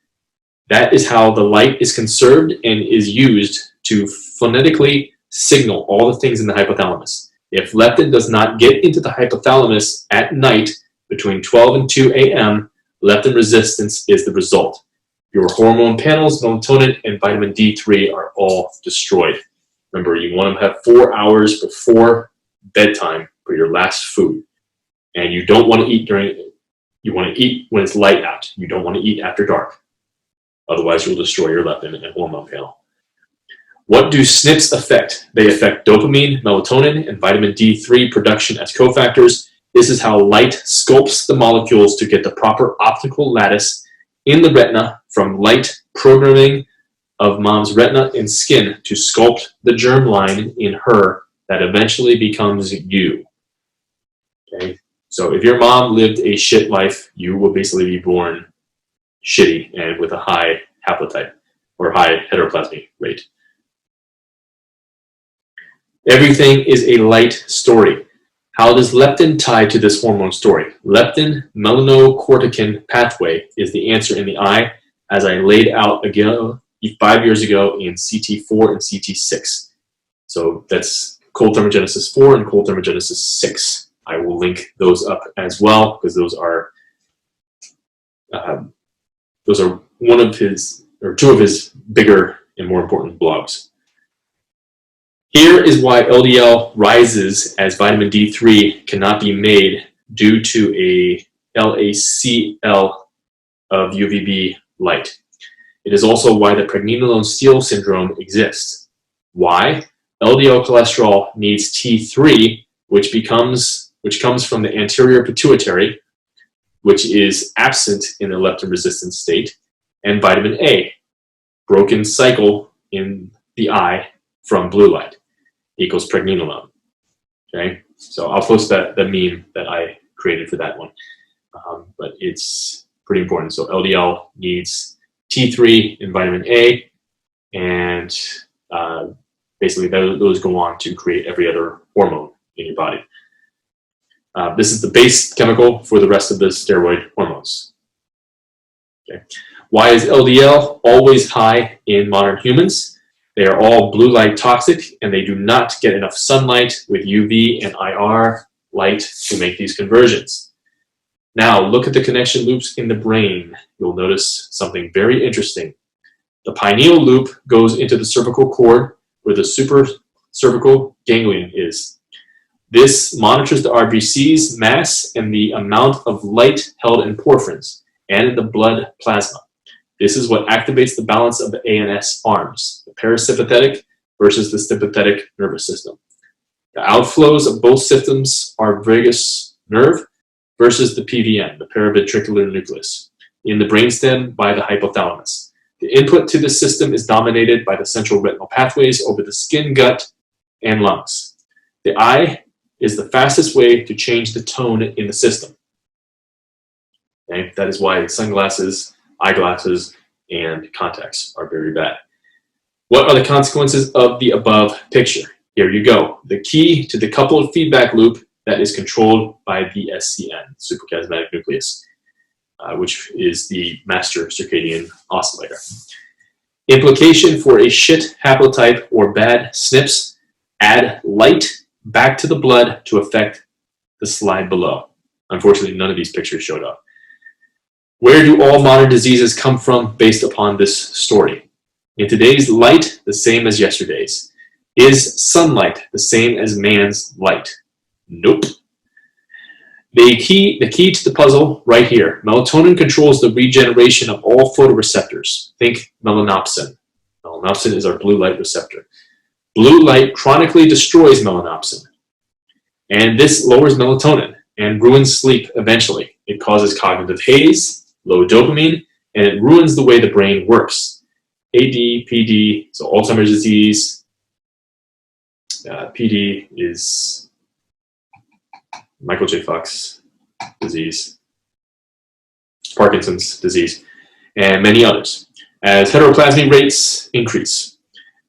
That is how the light is conserved and is used to phonetically signal all the things in the hypothalamus. If leptin does not get into the hypothalamus at night between 12 and 2 a.m., leptin resistance is the result. Your hormone panels, melatonin, and vitamin D3 are all destroyed. Remember, you want to have 4 hours before bedtime for your last food. And you don't want to eat you want to eat when it's light out. You don't want to eat after dark. Otherwise, you'll destroy your leptin and hormone panel. What do SNPs affect? They affect dopamine, melatonin, and vitamin D3 production as cofactors. This is how light sculpts the molecules to get the proper optical lattice in the retina from light programming of mom's retina and skin to sculpt the germline in her that eventually becomes you. Okay? So if your mom lived a shit life, you will basically be born shitty and with a high haplotype or high heteroplasmy rate. Everything is a light story. How does leptin tie to this hormone story? Leptin melanocortican pathway is the answer in the eye, as I laid out again 5 years ago in CT4 and CT6. So that's cold thermogenesis 4 and cold thermogenesis 6. I will link those up as well, because those are one of his, or two of his bigger and more important blogs. Here is why LDL rises as vitamin D3 cannot be made due to a LACL of UVB light. It is also why the pregnenolone-Steele syndrome exists. Why? LDL cholesterol needs T3, which comes from the anterior pituitary, which is absent in the leptin-resistant state, and vitamin A, broken cycle in the eye from blue light, equals pregnenolone. Okay, so I'll post the meme that I created for that one, but it's pretty important. So LDL needs T3 and vitamin A, and basically those go on to create every other hormone in your body. This is the base chemical for the rest of the steroid hormones. Okay. Why is LDL always high in modern humans? They are all blue light toxic, and they do not get enough sunlight with UV and IR light to make these conversions. Now, look at the connection loops in the brain. You'll notice something very interesting. The pineal loop goes into the cervical cord, where the supracervical ganglion is. This monitors the RBC's mass and the amount of light held in porphyrins and in the blood plasma. This is what activates the balance of the ANS arms, the parasympathetic versus the sympathetic nervous system. The outflows of both systems are vagus nerve versus the PVN, the paraventricular nucleus, in the brainstem by the hypothalamus. The input to the system is dominated by the central retinal pathways over the skin, gut, and lungs. The eye is the fastest way to change the tone in the system. Okay? That is why sunglasses, eyeglasses, and contacts are very bad. What are the consequences of the above picture? Here you go. The key to the coupled feedback loop that is controlled by the SCN, suprachiasmatic nucleus, which is the master circadian oscillator. Implication for a shit haplotype or bad SNPs: add light back to the blood to affect the slide below. Unfortunately, none of these pictures showed up. Where do all modern diseases come from based upon this story? In today's light, the same as yesterday's. Is sunlight the same as man's light? Nope. The key to the puzzle right here. Melatonin controls the regeneration of all photoreceptors. Think melanopsin. Melanopsin is our blue light receptor. Blue light chronically destroys melanopsin. And this lowers melatonin and ruins sleep eventually. It causes cognitive haze, low dopamine, and it ruins the way the brain works. AD, PD, so Alzheimer's disease. PD is Michael J. Fox disease, Parkinson's disease, and many others, as heteroplasmy rates increase.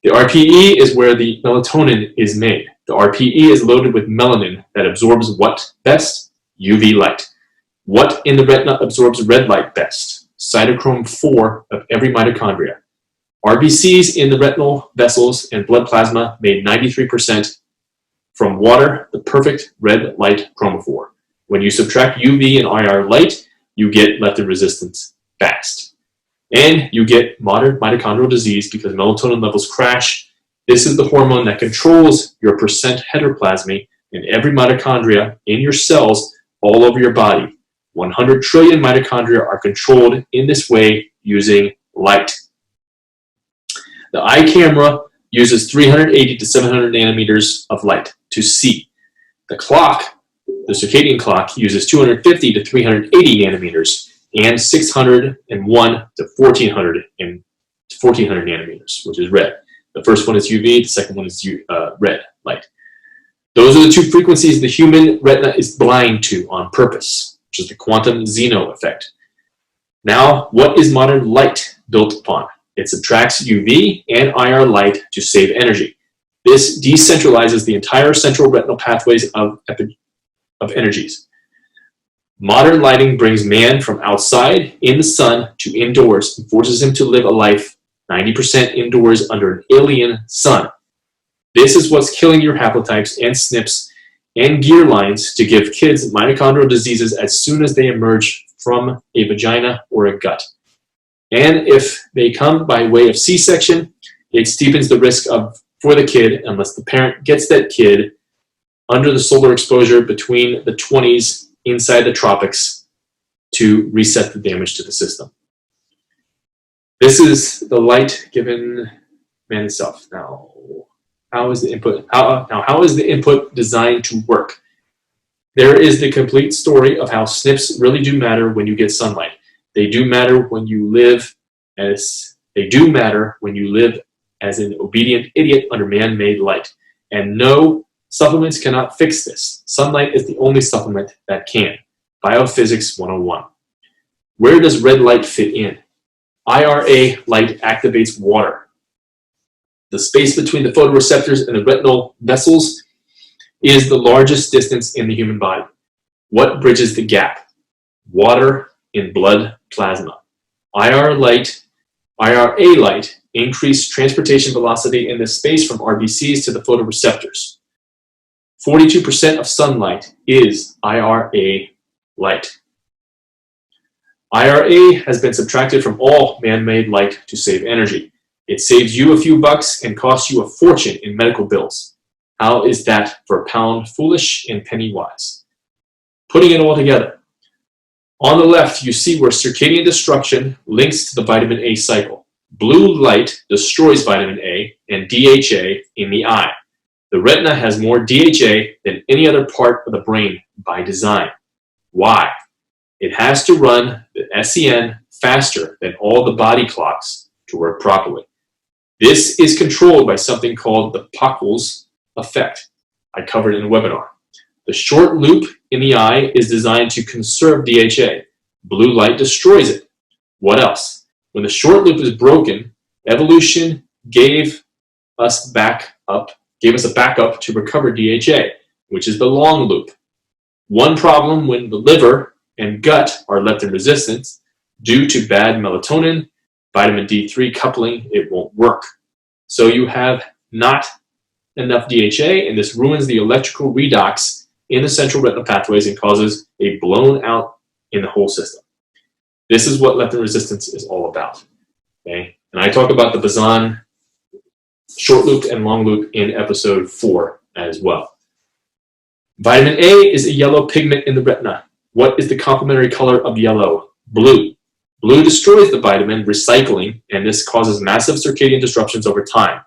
The RPE is where the melatonin is made. The RPE is loaded with melanin that absorbs what best? UV light. What in the retina absorbs red light best? Cytochrome 4 of every mitochondria. RBCs in the retinal vessels and blood plasma made 93% from water, the perfect red light chromophore. When you subtract UV and IR light, you get leptin resistance fast. And you get modern mitochondrial disease because melatonin levels crash. This is the hormone that controls your percent heteroplasmy in every mitochondria in your cells all over your body. 100 trillion mitochondria are controlled in this way using light. The eye camera uses 380 to 700 nanometers of light to see. The clock, the circadian clock, uses 250 to 380 nanometers and 601 to 1400 nanometers, which is red. The first one is UV, the second one is red light. Those are the two frequencies the human retina is blind to on purpose, which is the quantum Zeno effect. Now, what is modern light built upon? It subtracts UV and IR light to save energy. This decentralizes the entire central retinal pathways of energies. Modern lighting brings man from outside in the sun to indoors and forces him to live a life 90% indoors under an alien sun. This is what's killing your haplotypes and SNPs and gear lines to give kids mitochondrial diseases as soon as they emerge from a vagina or a gut. And if they come by way of C-section, it steepens the risk for the kid unless the parent gets that kid under the solar exposure between the 20s inside the tropics to reset the damage to the system. This is the light given man itself. Now, how is the input designed to work? There is the complete story of how SNPs really do matter when you get sunlight. They do matter when you live as an obedient idiot under man-made light. And no, supplements cannot fix this. Sunlight is the only supplement that can. Biophysics 101. Where does red light fit in? IRA light activates water. The space between the photoreceptors and the retinal vessels is the largest distance in the human body. What bridges the gap? Water in blood plasma. IRA light increased transportation velocity in this space from RBCs to the photoreceptors. 42% of sunlight is IRA light. IRA has been subtracted from all man-made light to save energy. It saves you a few bucks and costs you a fortune in medical bills. How is that for a pound foolish and penny wise? Putting it all together. On the left, you see where circadian destruction links to the vitamin A cycle. Blue light destroys vitamin A and DHA in the eye. The retina has more DHA than any other part of the brain by design. Why? It has to run the SCN faster than all the body clocks to work properly. This is controlled by something called the Pockels effect I covered in a webinar. The short loop in the eye is designed to conserve DHA. Blue light destroys it. What else? When the short loop is broken, evolution gave us a backup to recover DHA, which is the long loop. One problem when the liver and gut are leptin resistant due to bad melatonin, vitamin D3 coupling, it won't work. So you have not enough DHA, and this ruins the electrical redox in the central retinal pathways and causes a blown out in the whole system. This is what leptin resistance is all about. Okay? And I talk about the boson short loop and long loop in episode 4 as well. Vitamin A is a yellow pigment in the retina. What is the complementary color of yellow? Blue. Blue destroys the vitamin, recycling, and this causes massive circadian disruptions over time.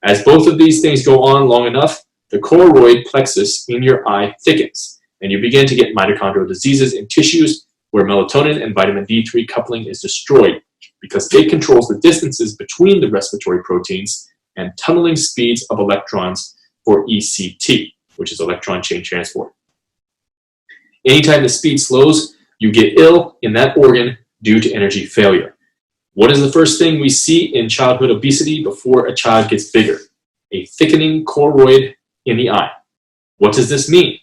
As both of these things go on long enough, the choroid plexus in your eye thickens, and you begin to get mitochondrial diseases in tissues where melatonin and vitamin D3 coupling is destroyed because it controls the distances between the respiratory proteins and tunneling speeds of electrons for ECT, which is electron chain transport. Anytime the speed slows, you get ill in that organ due to energy failure. What is the first thing we see in childhood obesity before a child gets bigger? A thickening choroid in the eye. What does this mean?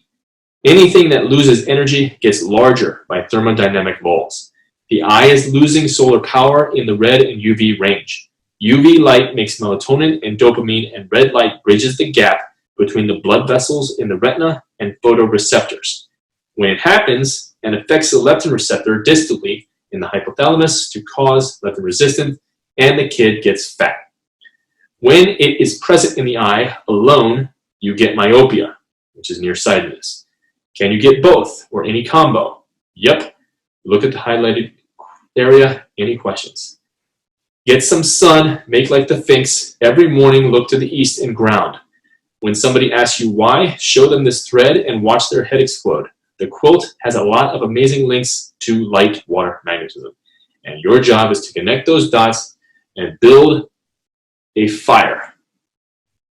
Anything that loses energy gets larger by thermodynamic laws. The eye is losing solar power in the red and UV range. UV light makes melatonin and dopamine, and red light bridges the gap between the blood vessels in the retina and photoreceptors. When it happens and affects the leptin receptor distally in the hypothalamus to cause leptin resistance, and the kid gets fat. When it is present in the eye alone, you get myopia, which is nearsightedness. Can you get both or any combo? Yep. Look at the highlighted area. Any questions? Get some sun, make like the Sphinx. Every morning, look to the east and ground. When somebody asks you why, show them this thread and watch their head explode. The quilt has a lot of amazing links to light, water, magnetism. And your job is to connect those dots and build a fire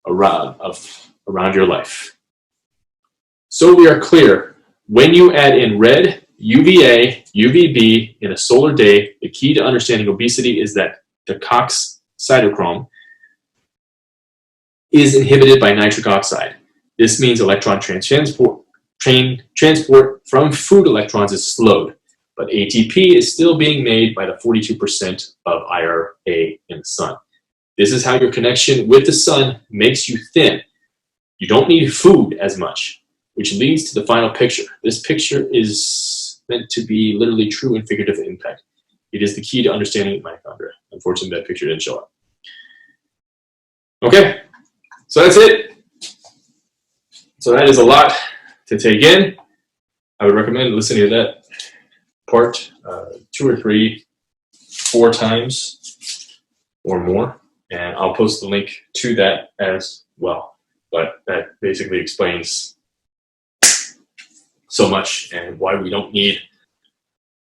around your life. So we are clear. When you add in red, UVA, UVB in a solar day, the key to understanding obesity is that the COX cytochrome is inhibited by nitric oxide. This means electron transport from food electrons is slowed, but ATP is still being made by the 42% of IRA in the sun. This is how your connection with the sun makes you thin. You don't need food as much. which leads to the final picture. This picture is meant to be literally true and figurative impact. It is the key to understanding mitochondria. Unfortunately, that picture didn't show up. Okay, so that's it. So that is a lot to take in. I would recommend listening to that part 2 or 3, 4 times or more, and I'll post the link to that as well. But that basically explains so much and why we don't need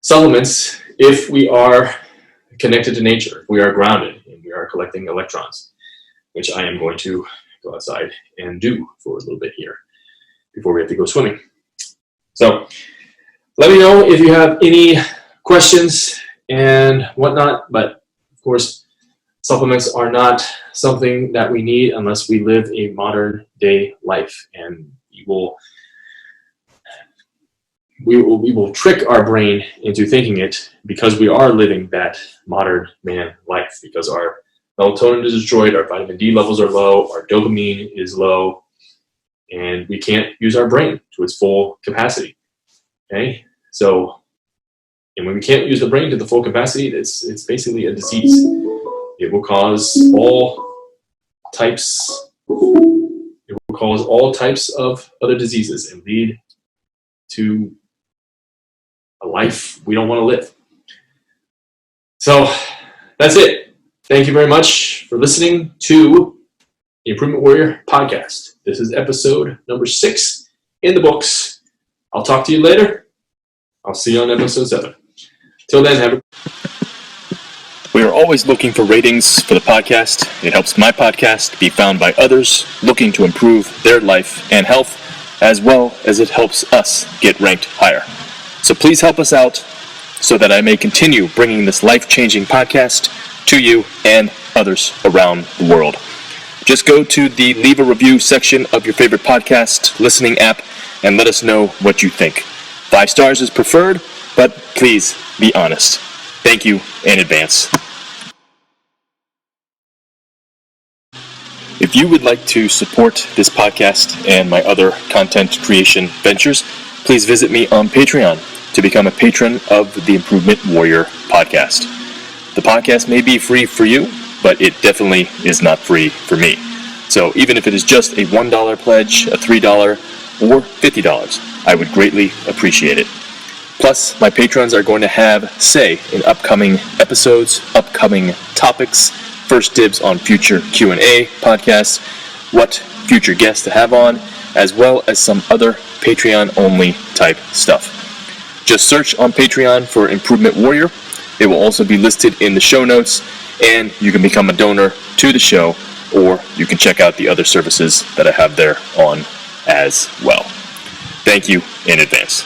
supplements if we are connected to nature, if we are grounded, and we are collecting electrons, which I am going to go outside and do for a little bit here before we have to go swimming. So let me know if you have any questions and whatnot, but of course, supplements are not something that we need unless we live a modern day life, and we will trick our brain into thinking it because we are living that modern man life, because our melatonin is destroyed, our vitamin D levels are low, our dopamine is low, and we can't use our brain to its full capacity. Okay, so, and when we can't use the brain to the full capacity, it's basically a disease. It will cause all types. It will cause all types of other diseases and lead to a life we don't want to live. So that's it. Thank you very much for listening to the Improvement Warrior podcast. This is episode number 6 in the books. I'll talk to you later. I'll see you on episode 7. Till then, have a... We are always looking for ratings for the podcast. It helps my podcast be found by others looking to improve their life and health, as well as it helps us get ranked higher. So please help us out so that I may continue bringing this life-changing podcast to you and others around the world. Just go to the leave a review section of your favorite podcast listening app and let us know what you think. 5 stars is preferred, but please be honest. Thank you in advance. If you would like to support this podcast and my other content creation ventures, please visit me on Patreon to become a patron of the Improvement Warrior podcast. The podcast may be free for you, but it definitely is not free for me. So even if it is just a $1 pledge, a $3, or $50, I would greatly appreciate it. Plus, my patrons are going to have say in upcoming episodes, upcoming topics, first dibs on future Q&A podcasts, what future guests to have on, as well as some other Patreon-only type stuff. Just search on Patreon for Improvement Warrior. It will also be listed in the show notes, and you can become a donor to the show, or you can check out the other services that I have there on as well. Thank you in advance.